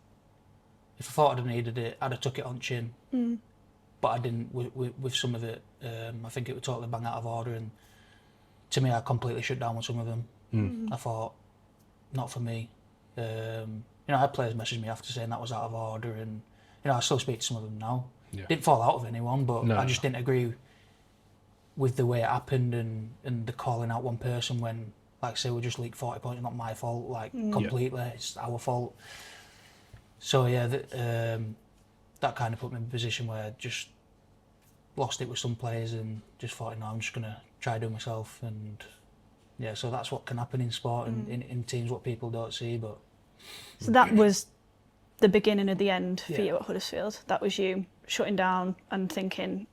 If I thought I'd needed it, I'd have took it on chin. But I didn't with some of it. I think it was totally bang out of order, and to me, I completely shut down with some of them. I thought, not for me. I had players message me after saying that was out of order, and I still speak to some of them now. Didn't fall out with anyone, but I just didn't agree with the way it happened, and the calling out one person when, like I say, we just leaked 40 points, not my fault, completely, it's our fault. So that kind of put me in a position where I just lost it with some players and just thought, I'm just going to try do myself. And so that's what can happen in sport and in teams, what people don't see. But so that was the beginning of the end for you at Huddersfield. That was you shutting down and thinking,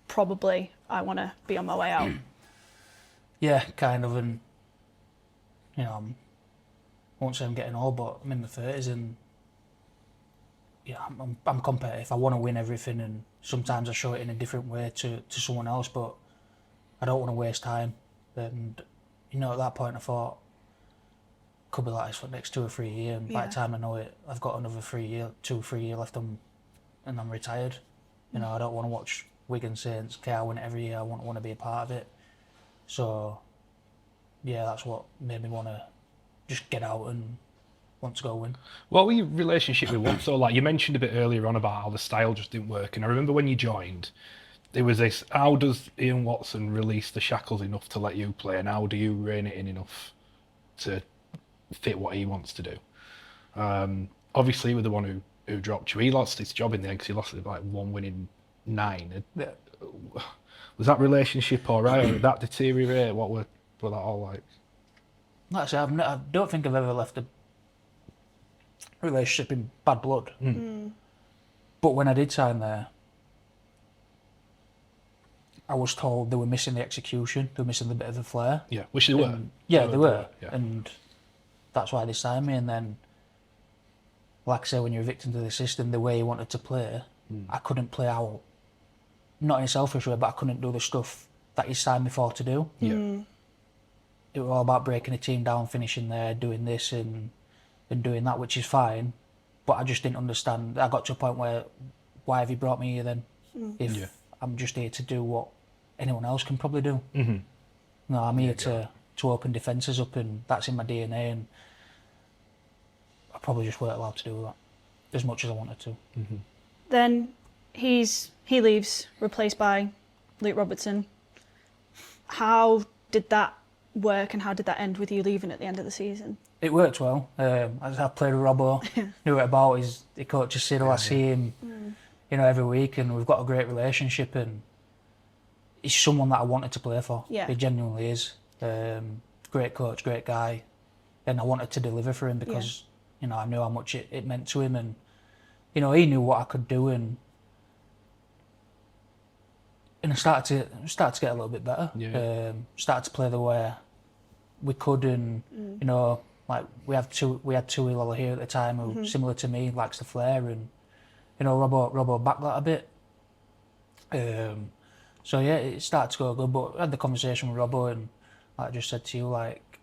probably I want to be on my way out. Yeah, kind of. And I won't say I'm getting old, but I'm in my 30s, and I'm competitive. I want to win everything, and sometimes I show it in a different way to someone else, but I don't want to waste time. And at that point I thought, could be like this for the next 2 or 3 years, and by the time I know it, I've got another 2 or 3 years left and I'm retired. I don't want to watch Wigan Saints, I win it every year, I want to be a part of it. So that's what made me want to just get out and want to go win. What were your relationship with Watto? So, like you mentioned a bit earlier on about how the style just didn't work, and I remember when you joined, there was this: how does Ian Watson release the shackles enough to let you play, and how do you rein it in enough to fit what he wants to do? Obviously, with the one who dropped you, he lost his job in the end because he lost it like 1 win in 9. Yeah. Was that relationship all right, or did that deteriorate? What were that all like? Like I say, I don't think I've ever left a relationship in bad blood. But when I did sign there, I was told they were missing the execution, they were missing the bit of the flair. Yeah, which they were. They were. Yeah. And that's why they signed me. And then, like I say, when you're a victim to the system, the way he wanted to play, I couldn't play out. Not in a selfish way, but I couldn't do the stuff that he signed me for to do. Yeah. It was all about breaking a team down, finishing there, doing this and doing that, which is fine. But I just didn't understand. I got to a point where, why have you brought me here then? If I'm just here to do what anyone else can probably do. No, I'm here to open defences up, and that's in my DNA, and I probably just weren't allowed to do that as much as I wanted to. Then he leaves, replaced by Luke Robertson. How did that work, and how did that end with you leaving at the end of the season? It worked well. I played with Robbo, knew it about. He coaches Cyril. I see him, every week, and we've got a great relationship. And he's someone that I wanted to play for. Yeah. He genuinely is. Great coach, great guy, and I wanted to deliver for him because I knew how much it meant to him, and he knew what I could do, and I started to get a little bit better. Started to play the way we could, and like we had two here at the time who similar to me, likes the flair, and Robbo backed that a bit. So yeah, it started to go good, but I had the conversation with Robbo, and like I just said to you, like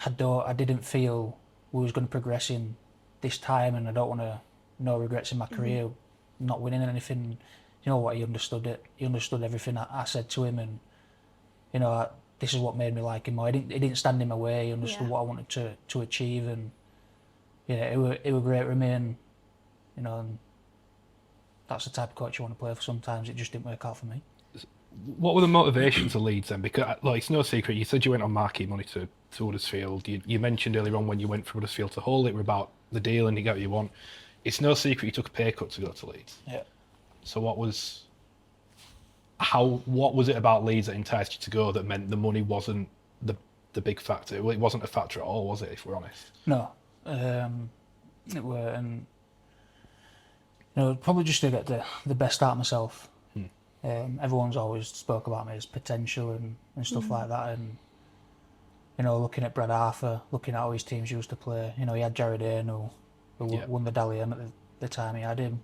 I didn't feel we was going to progress in this time, and I don't want no regrets in my career, not winning anything. You know what? He understood it. He understood everything I said to him, and this is what made me like him more. He didn't stand in my way. He understood what I wanted to achieve, and it were great with me, and and that's the type of coach you want to play for. Sometimes it just didn't work out for me. What were the motivations of Leeds then? Because it's no secret, you said you went on marquee money to Huddersfield. You mentioned earlier on when you went from Huddersfield to Hull, it were about the deal and you got what you want. It's no secret you took a pay cut to go to Leeds. Yeah. So what was it about Leeds that enticed you to go that meant the money wasn't the big factor? It wasn't a factor at all, was it, if we're honest? No. It were, and probably just to get the best out of myself. Everyone's always spoke about me as potential and stuff like that, and looking at Brad Arthur, looking at how his teams used to play. He had Jared Ayn who won the Dally M at the time he had him.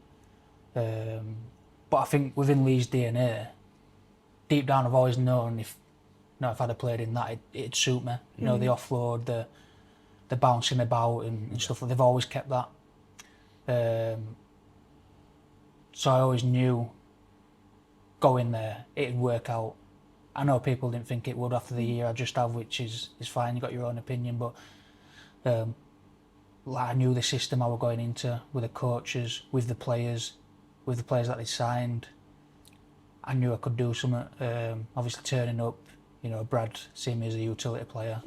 But I think within Lee's DNA, deep down I've always known if I'd have played in that, it'd suit me. The offload, the bouncing about and stuff. They've always kept that. So I always knew going there, it'd work out. I know people didn't think it would after the year I just have, which is fine, you got your own opinion, but I knew the system I was going into with the coaches, with the players that they signed. I knew I could do something. Obviously turning up, Brad seeing me as a utility player.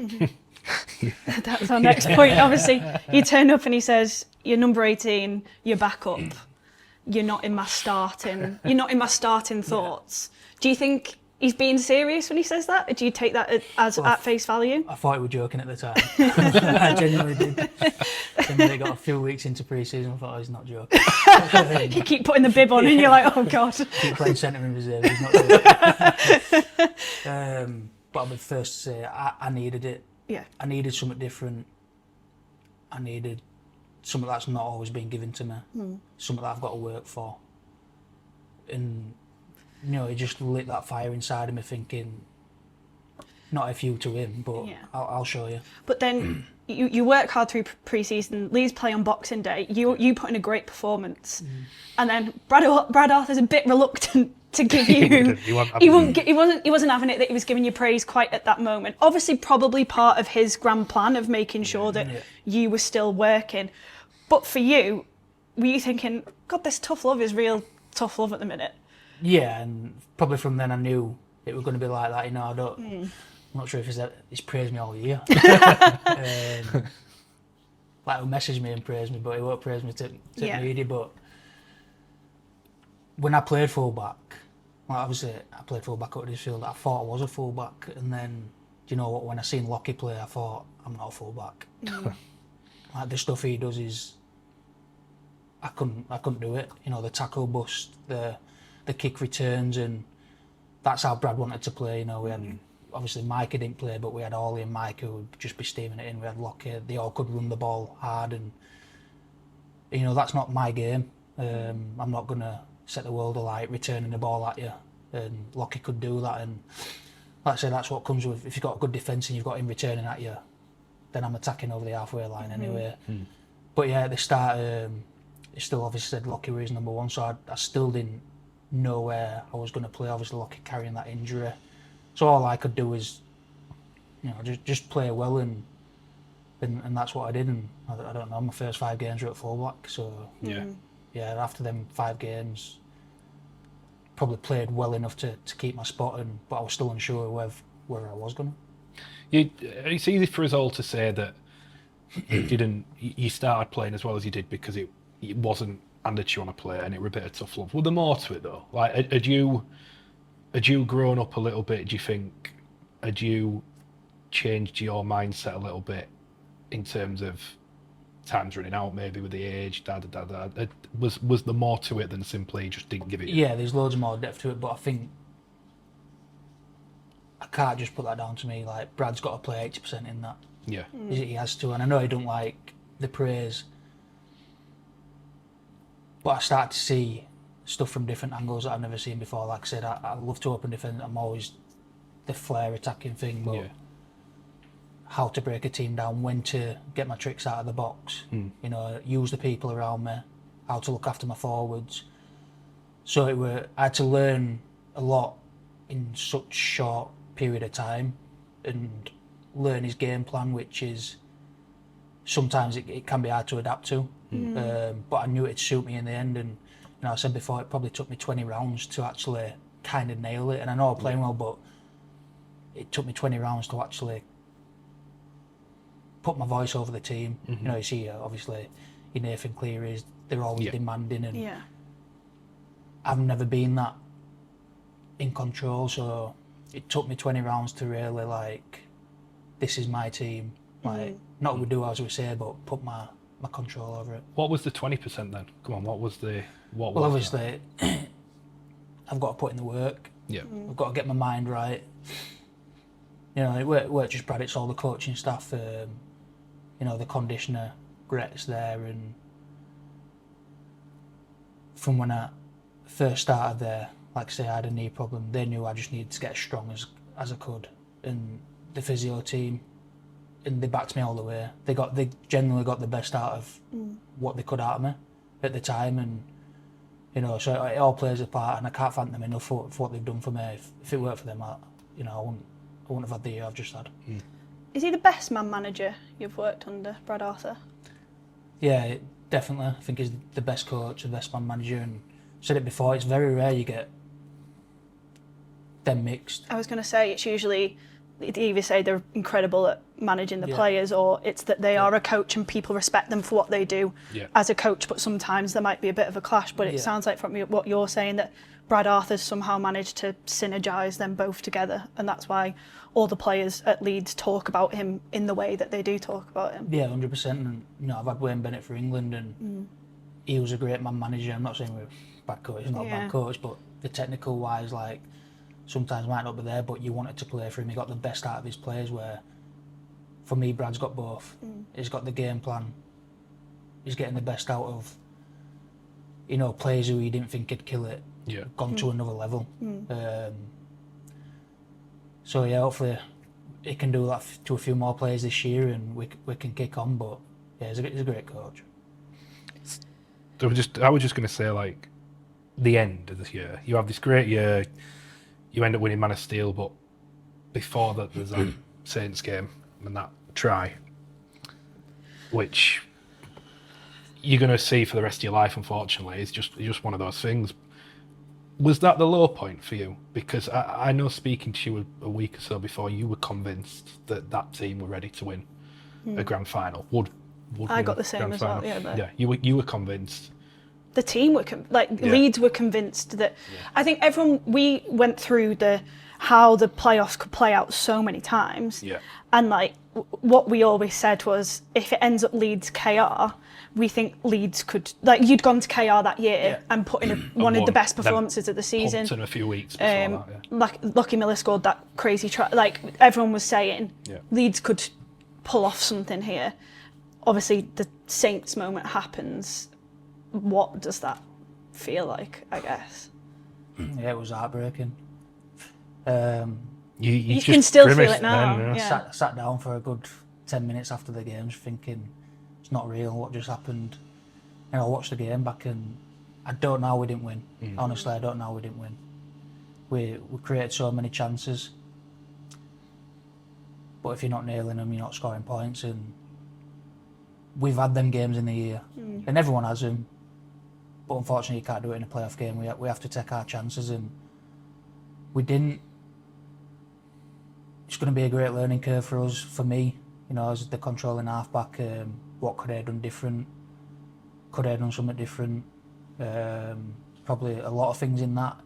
That's our next point. Obviously, you turn up and he says, "You're number 18. You're back up. You're not in my starting thoughts." Do you think he's being serious when he says that? Or do you take that as at face value? I thought he was joking at the time. I genuinely did. And then they got a few weeks into pre-season, I thought, he's not joking. You keep putting the bib on and you're like, oh God. Keep playing centre in reserve, he's not joking. But I'll be first to say, I needed it. Yeah. I needed something different. I needed something that's not always been given to me. Something that I've got to work for. And it just lit that fire inside of me, thinking, not if you to him, but I'll show you. But then you work hard through pre-season. Leeds play on Boxing Day. You put in a great performance, and then Brad Arthur's a bit reluctant to give you. He wasn't having it that he was giving you praise quite at that moment. Obviously, probably part of his grand plan of making sure that you were still working. But for you, were you thinking, God, this tough love is real tough love at the minute? Yeah, and probably from then I knew it was going to be like that. I'm not sure if he's praised me all year. Like he'll message me and praise me, but he won't praise me to media. But when I played fullback, obviously I played fullback at Huddersfield. I thought I was a fullback, and then do you know what? When I seen Lockie play, I thought I'm not a fullback. Like the stuff he does is, I couldn't do it. The tackle bust, the kick returns, and that's how Brad wanted to play. We had obviously Micah didn't play, but we had Ollie and Micah who would just be steaming it in. We had Lockie, they all could run the ball hard, and that's not my game. I'm not going to set the world alight returning the ball at you, and Lockie could do that. And like I say, that's what comes with, if you've got a good defence and you've got him returning at you, then I'm attacking over the halfway line anyway. But yeah, at the start, it still obviously said Lockie was number one, so I still didn't know where I was going to play. Obviously Lockie carrying that injury, so all I could do was just play well, and that's what I did. And I don't know, my first 5 games were at fullback, so yeah, after them 5 games probably played well enough to keep my spot, but I was still unsure where I was going. It's easy for us all to say that you started playing as well as you did because it wasn't handed to you on a play and it were a bit of tough love. Was there more to it though? Like, had you grown up a little bit? Do you think, had you changed your mindset a little bit in terms of time's running out, maybe with the age, Was there more to it than simply just didn't give it? Yeah, there's loads more depth to it, but I think I can't just put that down to me. Like, Brad's got to play 80% in that. Yeah. He has to, and I know he don't like the praise, but I start to see stuff from different angles that I've never seen before. Like I said, I love to open defence. I'm always the flair attacking thing, but how to break a team down, when to get my tricks out of the box, use the people around me, how to look after my forwards. So I had to learn a lot in such short period of time, and learn his game plan, which is sometimes it can be hard to adapt to. But I knew it'd suit me in the end, and I said before, it probably took me 20 rounds to actually kind of nail it. And I know I'm playing well, but it took me 20 rounds to actually put my voice over the team. You see, obviously, your Nathan Cleary's, they're always demanding, and I've never been that in control. So it took me 20 rounds to really, like, this is my team. Like, not we do as we say, but put my control over it. What was the 20% then? Come on, what was Well, obviously, I've got to put in the work. Yeah. I've got to get my mind right. It weren't just Brad, it's all the coaching staff. The conditioner, Gret's there, and from when I first started there, like I say, I had a knee problem. They knew I just needed to get as strong as I could, and the physio team, and they backed me all the way. They genuinely got the best out of what they could out of me at the time, and so it all plays a part, and I can't thank them enough for what they've done for me. If it weren't for them, I wouldn't have had the year I've just had. Is he the best man manager you've worked under, Brad Arthur? Yeah, definitely. I think he's the best coach, the best man manager, and I said it before, it's very rare you get them mixed. I was going to say, it's usually, they either say they're incredible at managing the players, or it's that they are a coach and people respect them for what they do as a coach, but sometimes there might be a bit of a clash. But it sounds like from what you're saying that Brad Arthur's somehow managed to synergise them both together, and that's why all the players at Leeds talk about him in the way that they do talk about him. Yeah, 100%. And I've had Wayne Bennett for England, and he was a great man manager. I'm not saying we're a bad coach, he's not a bad coach, but the technical wise, like, sometimes might not be there, but you wanted to play for him. He got the best out of his players, where for me, Brad's got both. He's got the game plan. He's getting the best out of, players who he didn't think could kill it, gone to another level. So yeah, hopefully he can do that to a few more players this year, and we can kick on. But yeah, he's a great coach. I was just going to say, like, the end of this year, you have this great year, you end up winning Man of Steel, but before that there's that Saints game and that try, which you're going to see for the rest of your life, unfortunately. It's just one of those things. Was that the low point for you? Because I know, speaking to you a week or so before, you were convinced that team were ready to win a grand final. Would I got the same as well. Yeah, you were convinced. The team were Leeds were convinced that. I think we went through how the playoffs could play out so many times. Yeah. And like what we always said was, if it ends up Leeds KR, we think Leeds could, like, you'd gone to KR that year and put in one of the best performances of the season. In a few weeks before that, Like Lucky Miller scored that crazy try. Like everyone was saying, Leeds could pull off something here. Obviously, the Saints moment happens. What does that feel like, I guess? Yeah, it was heartbreaking. You can still feel it now. Then, Sat down for a good 10 minutes after the games thinking, it's not real what just happened. And I watched the game back and I don't know how we didn't win. Honestly, I don't know how we didn't win. We created so many chances. But if you're not nailing them, you're not scoring points. And we've had them games in the year. And everyone has them. But unfortunately, you can't do it in a playoff game. We have to take our chances. And we didn't. It's going to be a great learning curve for us, for me, you know, as the controlling halfback. What could I have done different? Could I have done something different? Probably a lot of things in that.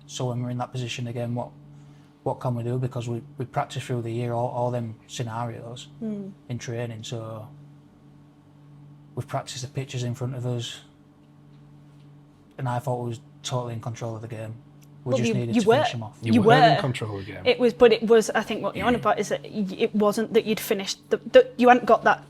So when we're in that position again, what can we do? Because we practice through the year all them scenarios in training. So we've practiced the pitches in front of us, and I thought we was totally in control of the game. We just needed to finish them off. You were in control of the game. It was. I think what you're on about is that it wasn't that you'd finished. You hadn't got that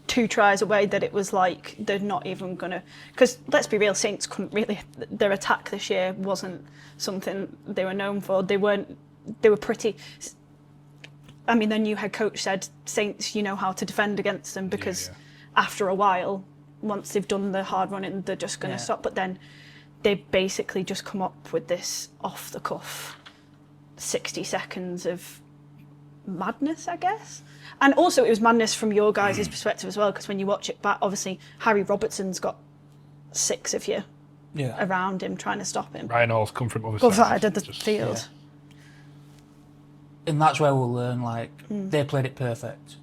2 tries away. That it was like they're not even gonna. Because let's be real, Saints couldn't really. Their attack this year wasn't something they were known for. They weren't. They were pretty. I mean, their new head coach said, Saints, you know how to defend against them, because after a while, once they've done the hard running, they're just going to stop. But then they basically just come up with this off the cuff 60 seconds of madness, I guess. And also it was madness from your guys' perspective as well, because when you watch it back, obviously Harry Robertson's got 6 of you around him trying to stop him. Rhinos come from other side of the field. Yeah. And that's where we'll learn, like, they played it perfect.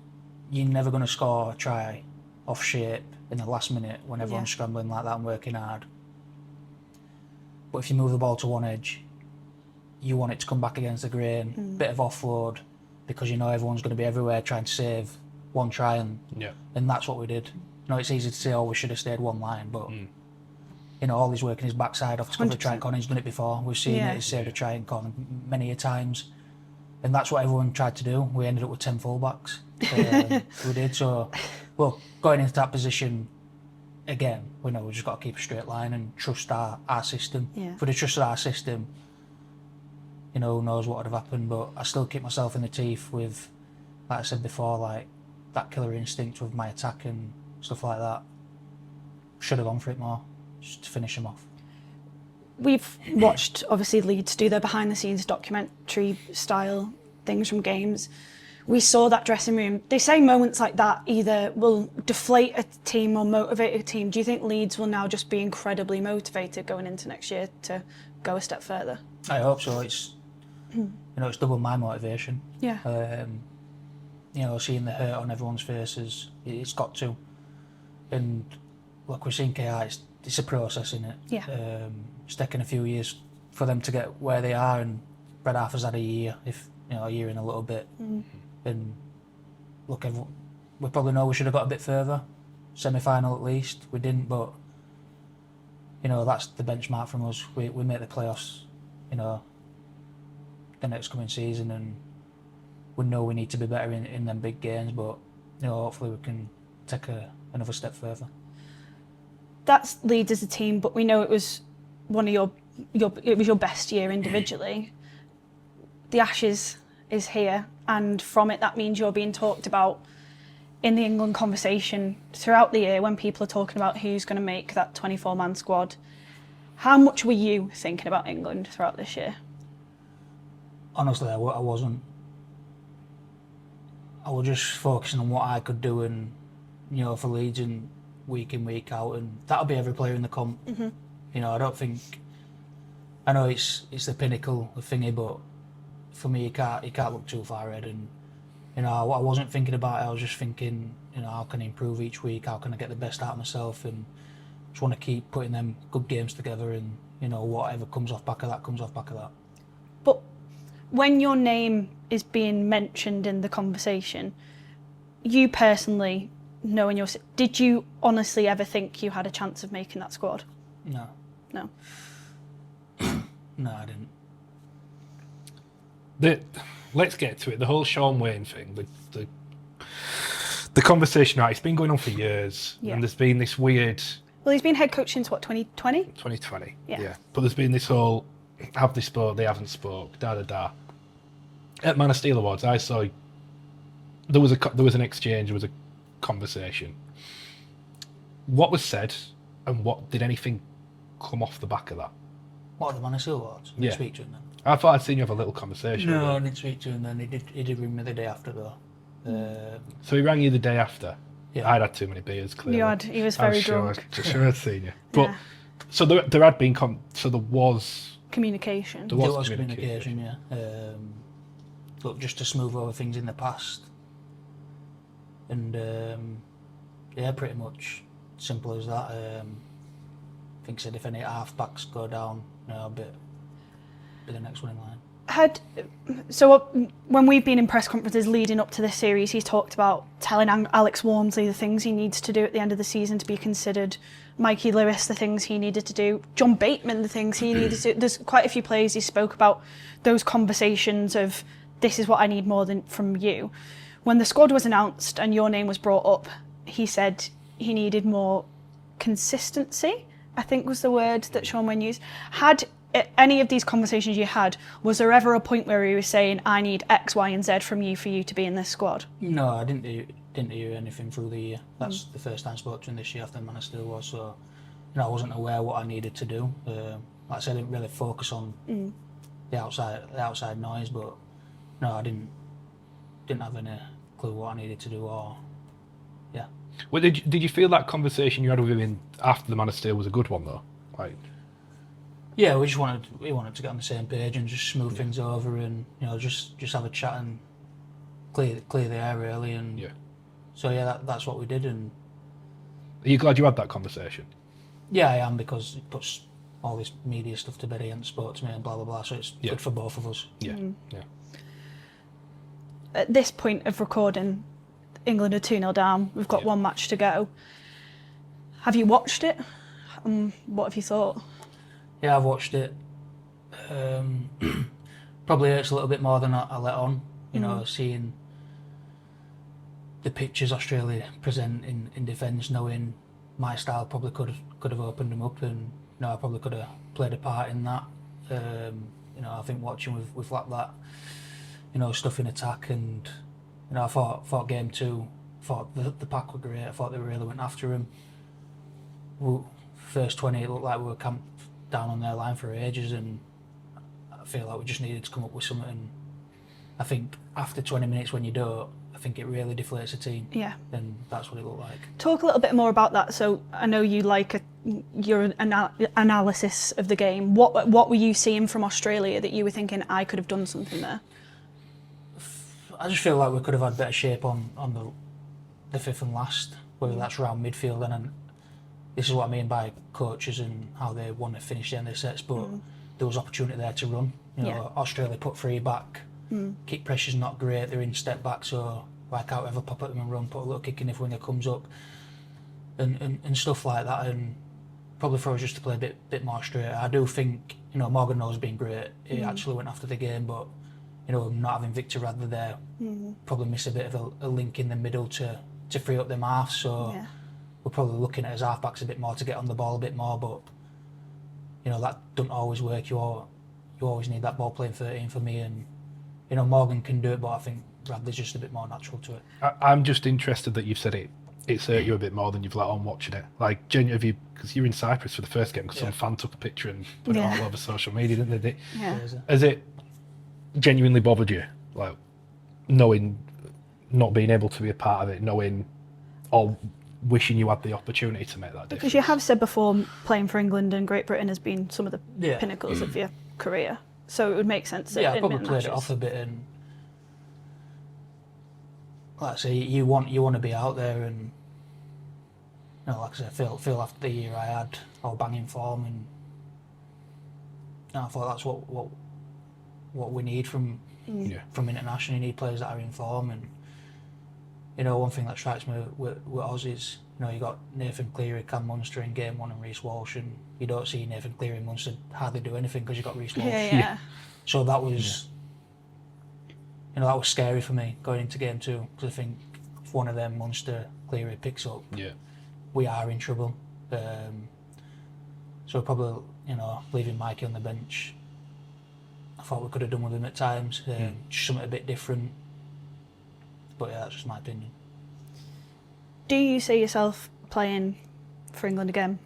You're never going to score a try off shape in the last minute when everyone's scrambling like that and working hard. But if you move the ball to one edge, you want it to come back against the grain, bit of offload, because you know everyone's going to be everywhere trying to save one try, and that's what we did. You know, it's easy to say, oh, we should have stayed one line, but you know, all he's working his backside off to cover a try and corner. He's done it before. We've seen it. He's saved a try and corner many a times. And that's what everyone tried to do. We ended up with 10 fullbacks. We did. So, well, going into that position again, we know we've just got to keep a straight line and trust our system. If we'd have trusted our system, you know, who knows what would have happened. But I still keep myself in the teeth with, like I said before, like that killer instinct with my attack and stuff like that. Should have gone for it more, just to finish them off. We've watched, obviously, Leeds do their behind-the-scenes documentary style things from games. We saw that dressing room. They say moments like that either will deflate a team or motivate a team. Do you think Leeds will now just be incredibly motivated going into next year to go a step further? I hope so. It's, you know, it's double my motivation. Yeah. You know, seeing the hurt on everyone's faces, it's got to. And look, we're seeing KI, it's a process, isn't it? Yeah. It's taken a few years for them to get where they are, and Red Half has had a year, if you know, a year and a little bit. And look, we probably know we should have got a bit further, semi-final at least. We didn't, but you know, that's the benchmark from us. We make the playoffs, you know, the next coming season, and we know we need to be better in them big games. But you know, hopefully we can take another step further. That's Leeds as a team, but we know it was one of your best year individually. The Ashes is here, and from it that means you're being talked about in the England conversation throughout the year when people are talking about who's going to make that 24-man squad. How much were you thinking about England throughout this year? Honestly, I wasn't. I was just focusing on what I could do, and you know, for Leeds, and week in, week out, and that'll be every player in the comp. You know, I don't think. I know it's the pinnacle of thingy, but for me, you can't look too far ahead. And you know, I wasn't thinking about it. I was just thinking, you know, how can I improve each week? How can I get the best out of myself? And just want to keep putting them good games together. And you know, whatever comes off back of that comes off back of that. But when your name is being mentioned in the conversation, you personally, knowing your... Did you honestly ever think you had a chance of making that squad? No. No. No, I didn't. Let's get to it. The whole Sean Wayne thing, the conversation, right, it's been going on for years. Yeah. And there's been this weird... Well, he's been head coach since, what, 2020? 2020, Yeah. But there's been this whole, have they spoke, they haven't spoke, da-da-da. At Man of Steel Awards, I saw there was an exchange, there was a conversation. What was said, and did anything come off the back of that? What, the Man of Steel Awards? Yeah. Didn't speak to him then? I thought I'd seen you have a little conversation. No, I with him. didn't speak to him then. He did ring me the day after though. So he rang you the day after? Yeah. I'd had too many beers, clearly. He was very drunk. I'm sure I'd seen you. But, Yeah. so there had been, so there was... Communication. There was communication, yeah. Look, just to smooth over things in the past. And yeah, pretty much simple as that. I think said if any half-backs go down, I'll be the next one in line. When we've been in press conferences leading up to this series, he's talked about telling Alex Walmsley the things he needs to do at the end of the season to be considered, Mikey Lewis the things he needed to do, John Bateman the things he needed to do. There's quite a few players he spoke about those conversations of, this is what I need more than from you. When the squad was announced and your name was brought up, he said he needed more consistency, I think was the word that Sean Wayne used. Had any of these conversations you had, was there ever a point where he was saying, I need X, Y and Z from you for you to be in this squad? No, I didn't hear anything through the year. That's the first time I spoke to him this year after Man of Steel was, so I wasn't aware what I needed to do. Like I said, I didn't really focus on the outside noise, but no, I didn't have any clue what I needed to do or yeah. Well, did you feel that conversation you had with him after the Man of Steel was a good one though? Like, yeah, we wanted to get on the same page and just smooth things over and just have a chat and clear the air really and yeah. So yeah, that's what we did. And Are you glad you had that conversation? yeah, I am, because it puts all this media stuff to bed. He hadn't spoke to me and blah blah blah, so it's good for both of us. Yeah, yeah. At this point of recording, England are 2-0 down. We've got one match to go. Have you watched it? What have you thought? Yeah, I've watched it. Probably hurts a little bit more than I let on. Seeing the pictures Australia present in defence, knowing my style probably could have opened them up, and I probably could have played a part in that. I think watching we've lacked that, stuff in attack, and I thought game 2, thought the pack were great. I thought they really went after him. First 20, it looked like we were camped down on their line for ages, and I feel like we just needed to come up with something. And I think after 20 minutes, when you don't, I think it really deflates a team. Yeah. And that's what it looked like. Talk a little bit more about that. So I know you like your analysis of the game. What were you seeing from Australia that you were thinking, I could have done something there? I just feel like we could have had better shape on the fifth and last, whether that's around midfield. And this is what I mean by coaches and how they want to finish the end of the sets, but there was opportunity there to run. Australia put 3 back, kick pressure's not great, they're in step back, so why can't we ever pop at them and run, put a little kick in if winger comes up, and stuff like that, and probably for us just to play a bit more straight. I do think, Morgan Knowles been great, he actually went after the game, but not having Victor Radley there, probably miss a bit of a link in the middle to free up them halves, so we're probably looking at his half-backs a bit more to get on the ball a bit more, but that doesn't always work. You always need that ball playing 13 for me, and Morgan can do it, but I think Bradley's just a bit more natural to it. I'm just interested that you've said it's hurt you a bit more than you've let on watching it. Like, genuinely, because you were in Cyprus for the first game, because some fan took a picture and put it all over social media, didn't they? Yeah. Has it genuinely bothered you, like knowing not being able to be a part of it, knowing or wishing you had the opportunity to make that difference? Because you have said before, playing for England and Great Britain has been some of the pinnacles of your career, so it would make sense that I probably played it off a bit, and like I say, you want to be out there, and like I say, feel after the year I had, all banging form, and I thought that's what what we need from international. You need players that are in form, and one thing that strikes me with us is you got Nathan Cleary, Cam Munster in game 1 and Reece Walsh, and you don't see Nathan Cleary and Munster hardly do anything because you got Reece Walsh. Yeah. So that was that was scary for me going into game 2, because I think if one of them, Munster, Cleary, picks up, we are in trouble. So probably leaving Mikey on the bench, I thought we could have done with him at times, just something a bit different. But yeah, that's just my opinion. Do you see yourself playing for England again?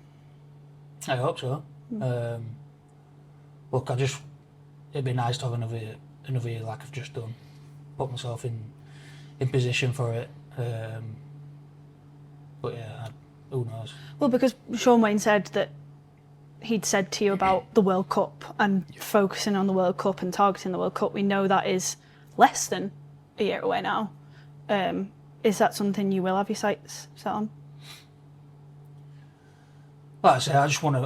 I hope so. Look, it'd be nice to have another year like I've just done. Put myself in position for it. But yeah, who knows? Well, because Sean Wayne said that he'd said to you about the World Cup and focusing on the World Cup and targeting the World Cup. We know that is less than a year away now. Is that something you will have your sights set on? Like I say, I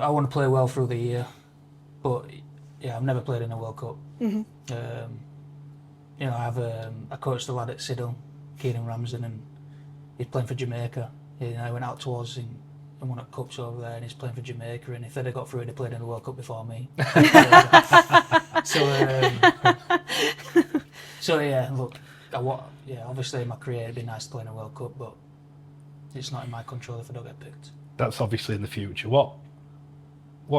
want to play well through the year, but yeah, I've never played in a World Cup. I coached the lad at Siddle, Keenan Ramsden, and he's playing for Jamaica. I went out towards him and won at cups over there, and he's playing for Jamaica. And if they'd have got through, he'd have played in the World Cup before me. So yeah, look, obviously in my career it'd be nice to play in a World Cup, but it's not in my control if I don't get picked. That's obviously in the future. What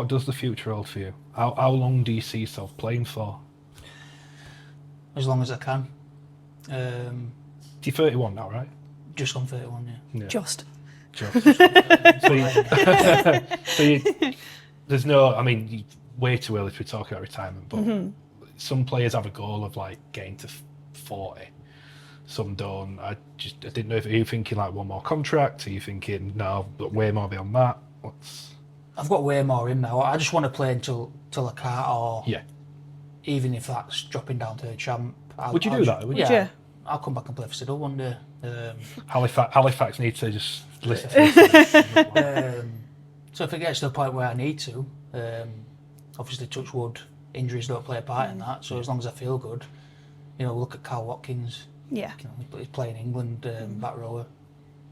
does the future hold for you? How long do you see yourself playing for? As long as I can. You're 31 now, right? Just on 31, yeah. Just. There's no, I mean, way too early to be talking about retirement, but some players have a goal of like getting to 40. Some don't. I didn't know if you're thinking like one more contract. Are you thinking no, but way more beyond that? I've got way more in now. I just want to play until I can't, or even if that's dropping down to a champ. Would you do that? Would you? I'll come back and play for Siddle one day. Halifax need to just listen to this. So if it gets to the point where I need to, obviously touch wood, injuries don't play a part in that. So as long as I feel good, look at Carl Watkins. Yeah. He's playing England back rower,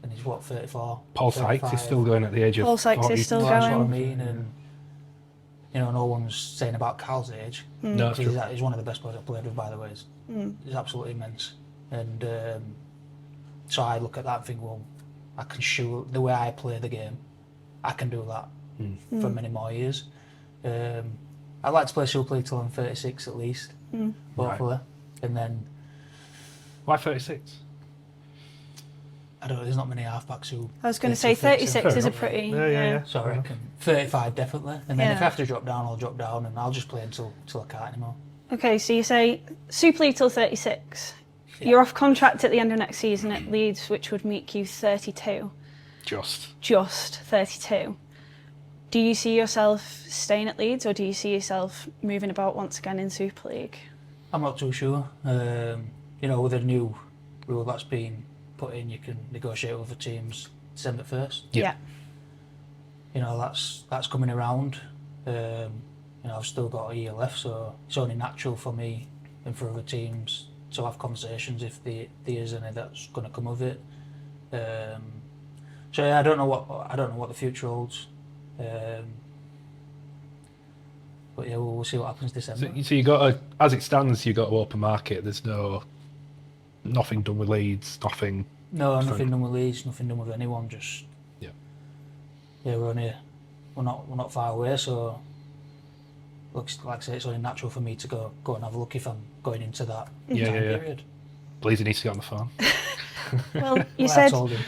and he's 34. Paul 35. Sykes is still going at the age of. Paul Sykes is still going. That's what I mean, and no one's saying about Carl's age. No, it's true. He's one of the best players I've played with, by the way. He's absolutely immense, and so I look at that and think, well, I can shoot the way I play the game. I can do that for many more years. I'd like to play Super League till I'm 36 at least, hopefully, Right. And then. Why 36? I don't know, there's not many halfbacks who... I was going to say 36 is a pretty... Yeah. So I reckon 35 definitely. And then if I have to drop down, I'll drop down, and I'll just play until I can't anymore. Okay, so you say Super League till 36. Yeah. You're off contract at the end of next season at Leeds, which would make you 32. Just 32. Do you see yourself staying at Leeds, or do you see yourself moving about once again in Super League? I'm not too sure. With a new rule that's been put in, you can negotiate with the teams December 1st. Yeah. That's coming around. I've still got a year left, so it's only natural for me and for other teams to have conversations if there is any that's going to come of it. So yeah, I don't know what the future holds. But yeah, we'll see what happens December. So you got as it stands, you got to open market. There's nothing done with Leeds, nothing. No, nothing done with Leeds, nothing done with anyone. Just we're not far away, so looks like I say it's only natural for me to go and have a look if I'm going into that time period. Bleezy needs to get on the phone. Well, I told him.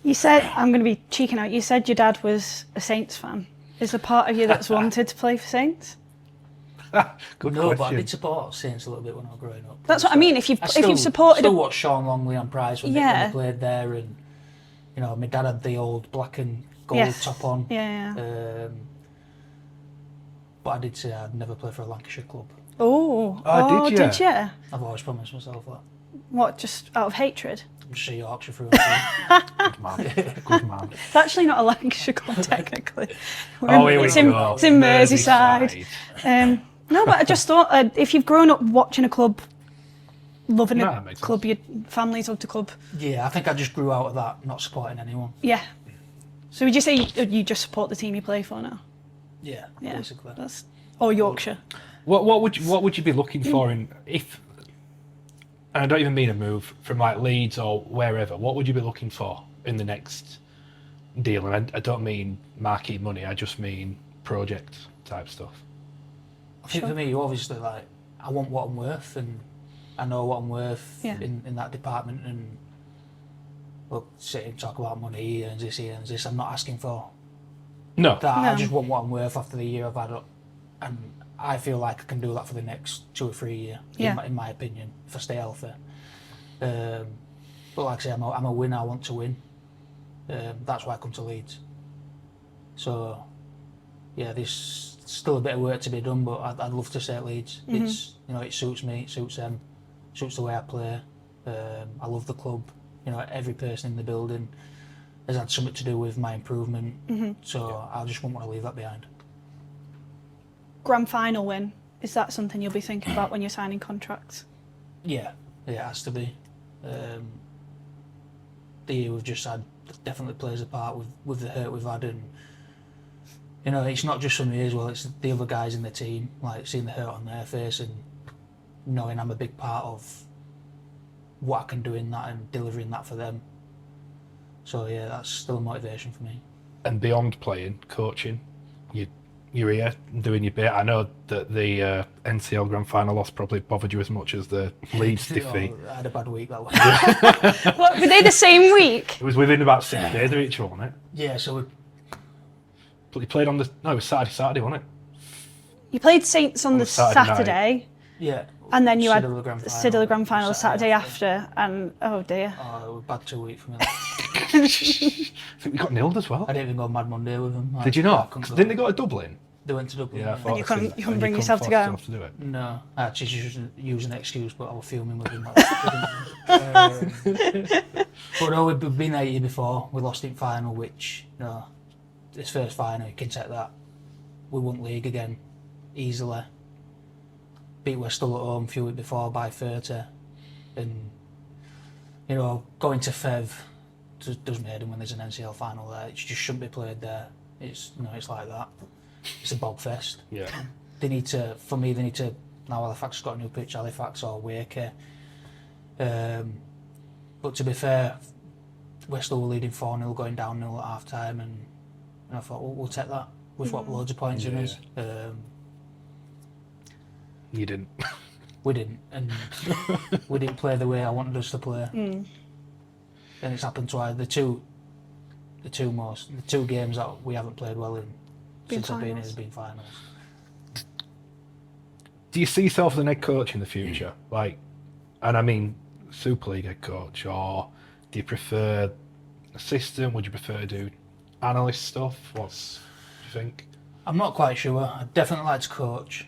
You said, I'm going to be cheeking out. You said your dad was a Saints fan. Is there part of you that's wanted to play for Saints? Good no, question. but I did support Saints a little bit when I was growing up. That's what I mean. If you've supported, still watched Sean Longley on Prize when they played there, and my dad had the old black and gold top on. Yeah. But I did say I'd never play for a Lancashire club. Oh, did you? I've always promised myself that. What, just out of hatred? I'm just a Yorkshire through. Good man. It's actually not a Lancashire club technically. Here we go. It's in Merseyside. No, but I just thought if you've grown up watching a club, loving No, a that makes club, your family's loved a club. Yeah, I think I just grew out of that, not supporting anyone. Yeah. So would you say you just support the team you play for now? Yeah, Yeah. basically. Or Yorkshire? What would you be looking for in if? And I don't even mean a move from like Leeds or wherever. What would you be looking for in the next deal? And I don't mean marquee money. I just mean project type stuff. I think for me, obviously, like, I want what I'm worth, and I know what I'm worth in that department. And look, sit and talk about money, he earns this. I'm not asking for No. that. I just want what I'm worth after the year I've had up, and I feel like I can do that for the next 2 or 3 years. In my opinion, if I stay healthy. But like I say, I'm a winner. I want to win. That's why I come to Leeds. So yeah, there's still a bit of work to be done, but I'd love to stay at Leeds. It's it suits me, it suits them, suits the way I play. I love the club. Every person in the building has had something to do with my improvement. So I just won't want to leave that behind. Grand final win, is that something you'll be thinking about when you're signing contracts? Yeah, it has to be. The year we've just had definitely plays a part with the hurt we've had, and it's not just for me as well, it's the other guys in the team, like seeing the hurt on their face and knowing I'm a big part of what I can do in that and delivering that for them. So yeah, that's still a motivation for me. And beyond playing, coaching, you're here doing your bit. I know that the NCL Grand Final loss probably bothered you as much as the Leeds defeat. I had a bad week that week. What, were they the same week? It was within about 6 days of each other, wasn't it? Yeah, so But you played on it was Saturday, wasn't it? You played Saints on the Saturday. Yeah. And then you had Siddle Grand Final Saturday after, and oh dear. Oh, it was a bad 2 week for me. I think we got nilled as well. I didn't even go Mad Monday with them. Did you not? Didn't they go to Dublin? They went to Dublin. Yeah, I thought you couldn't bring you yourself to go? To do it. No, I actually just used an excuse, but I was filming with them. But no, we've been there the year before. We lost in final, which, this first final, you can take that. We won league again, easily. Beat Westall at home a few weeks before by 30. And, going to Fev does me head in when there's an NCL final there. It just shouldn't be played there. It's like that. It's a bog fest. Yeah. They need to, now Halifax has got a new pitch, Halifax or Wakey. But to be fair, Westall were leading 4-0 going down 0 at half time, and I thought, we'll take that. We've got loads of points in us. You didn't. We didn't, and we didn't play the way I wanted us to play. And it's happened twice. The two games that we haven't played well in since I've been here has been finals. Do you see yourself as an head coach in the future? And I mean Super League head coach, or do you prefer assistant? Would you prefer to do analyst stuff? Do you think? I'm not quite sure. I'd definitely like to coach.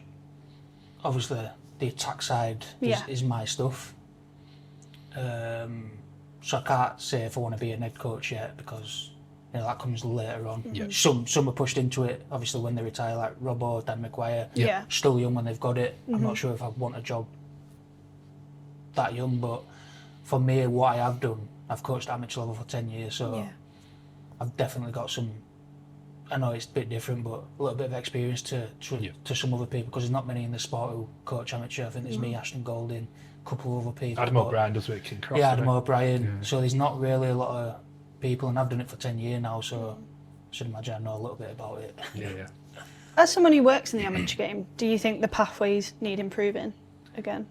Obviously, the attack side is my stuff. So I can't say if I want to be a head coach yet, because that comes later on. Yeah. Some are pushed into it, obviously, when they retire, like Robbo, Dan McGuire. Yeah. Still young when they've got it. I'm not sure if I want a job that young, but for me, what I have done, I've coached amateur level for 10 years, so I've definitely got some. I know it's a bit different, but a little bit of experience to some other people, because there's not many in the sport who coach amateur. I think there's me, Ashton Golding, a couple of other people. Adam O'Brien does it at King Cross. Yeah, Adam O'Brien. Yeah. So there's not really a lot of people, and I've done it for 10 years now, so I should imagine I know a little bit about it. Yeah. As someone who works in the amateur game, do you think the pathways need improving again?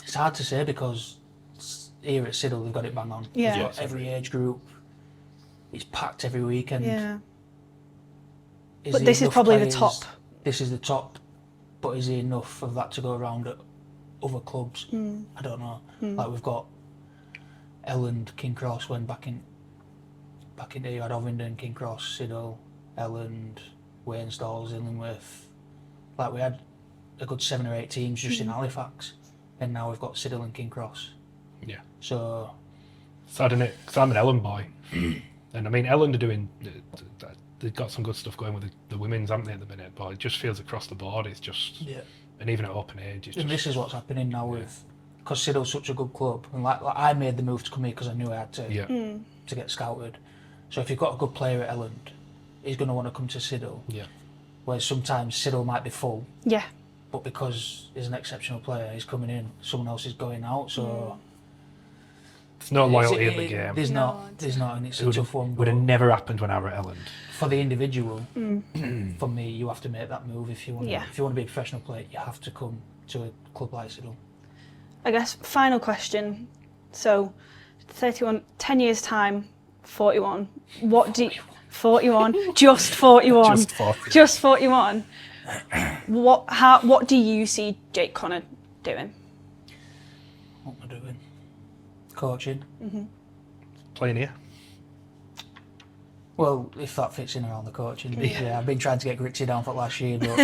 It's hard to say, because here at Siddle they've got it bang on. Yeah. They've got every age group. It's packed every weekend. Yeah. But this is probably the top. This is the top, but is there enough of that to go around at other clubs? I don't know. Like we've got Elland, King Cross, when back in there you had Ovingdon, King Cross, Siddle, Elland, Wainstalls, Illingworth. Like we had a good 7 or 8 teams just in Halifax, and now we've got Siddle and King Cross. Yeah. So sad, isn't it? Because I'm an Ellen boy. And I mean, Ellen are doing they've got some good stuff going with the women's, haven't they, at the minute? But it just feels across the board. It's just, and even at open age, it's and just, this is what's happening now with, because Siddle's such a good club, and like I made the move to come here because I knew I had to to get scouted. So if you've got a good player at Elland, he's going to want to come to Siddle. Yeah. Whereas sometimes Siddle might be full. Yeah. But because he's an exceptional player, he's coming in, someone else is going out, so... There's no loyalty in the game. There's not, and it's a tough one. Would have never happened when I were at Elland. For the individual, for me, you have to make that move if you want. If you want to be a professional player, you have to come to a club like Siddle. I guess final question. So, 31, 10 years time, 41. What do you, 41? Just 41. Just 40. Just 41. What do you see Jake Connor doing? What am I doing? Coaching. Playing here. Well, if that fits in around the coaching. Yeah, I've been trying to get Grixie down for last year, but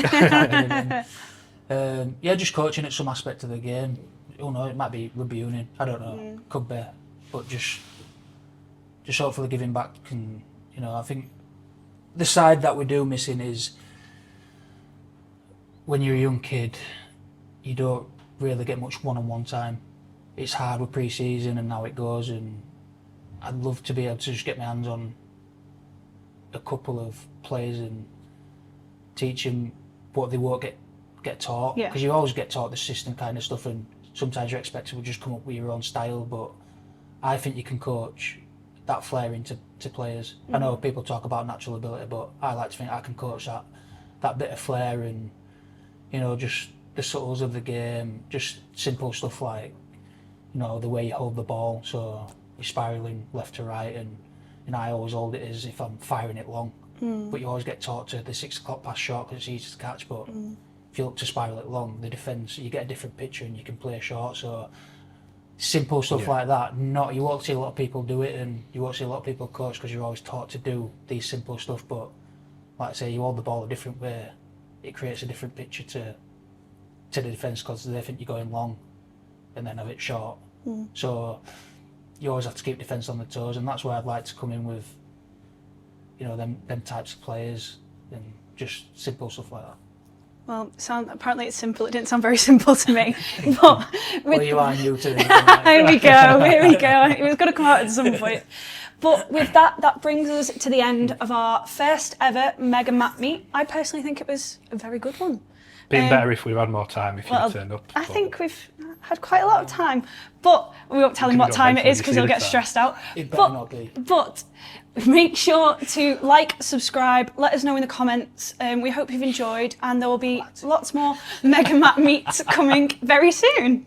just coaching at some aspect of the game. Oh no, it might be rugby union. I don't know. Could be, but just hopefully giving back. And I think the side that we do missing is when you're a young kid, you don't really get much one-on-one time. It's hard with pre-season and how it goes, and I'd love to be able to just get my hands on a couple of players and teach them what they won't get taught. Because you always get taught the system kind of stuff, and sometimes you're expected to just come up with your own style, but I think you can coach that flair into players. I know people talk about natural ability, but I like to think I can coach that bit of flair and, just the subtles of the game, just simple stuff like, the way you hold the ball, so you're spiralling left to right, and I always hold it as if I'm firing it long. But you always get taught to the 6 o'clock pass short because it's easy to catch, but if you look to spiral it long, the defence, you get a different picture and you can play short, so simple stuff like that. You won't see a lot of people do it, and you won't see a lot of people coach because you're always taught to do these simple stuff, but like I say, you hold the ball a different way, it creates a different picture to the defence because they think you're going long and then have it short. So you always have to keep defence on the toes, and that's where I'd like to come in with, them types of players and just simple stuff like that. Well, apparently it's simple. It didn't sound very simple to me. But well, you are new to this. Here we go. It was going to come out at some point. But with that brings us to the end of our first ever Mega Mat Meet. I personally think it was a very good one. Been better if we had more time, if you'd turned up. I think we've had quite a lot of time, but we won't tell him what time it is because he'll get stressed out. It better not be. But make sure to like, subscribe, let us know in the comments. We hope you've enjoyed, and there will be lots more Mega Mat Meets coming very soon.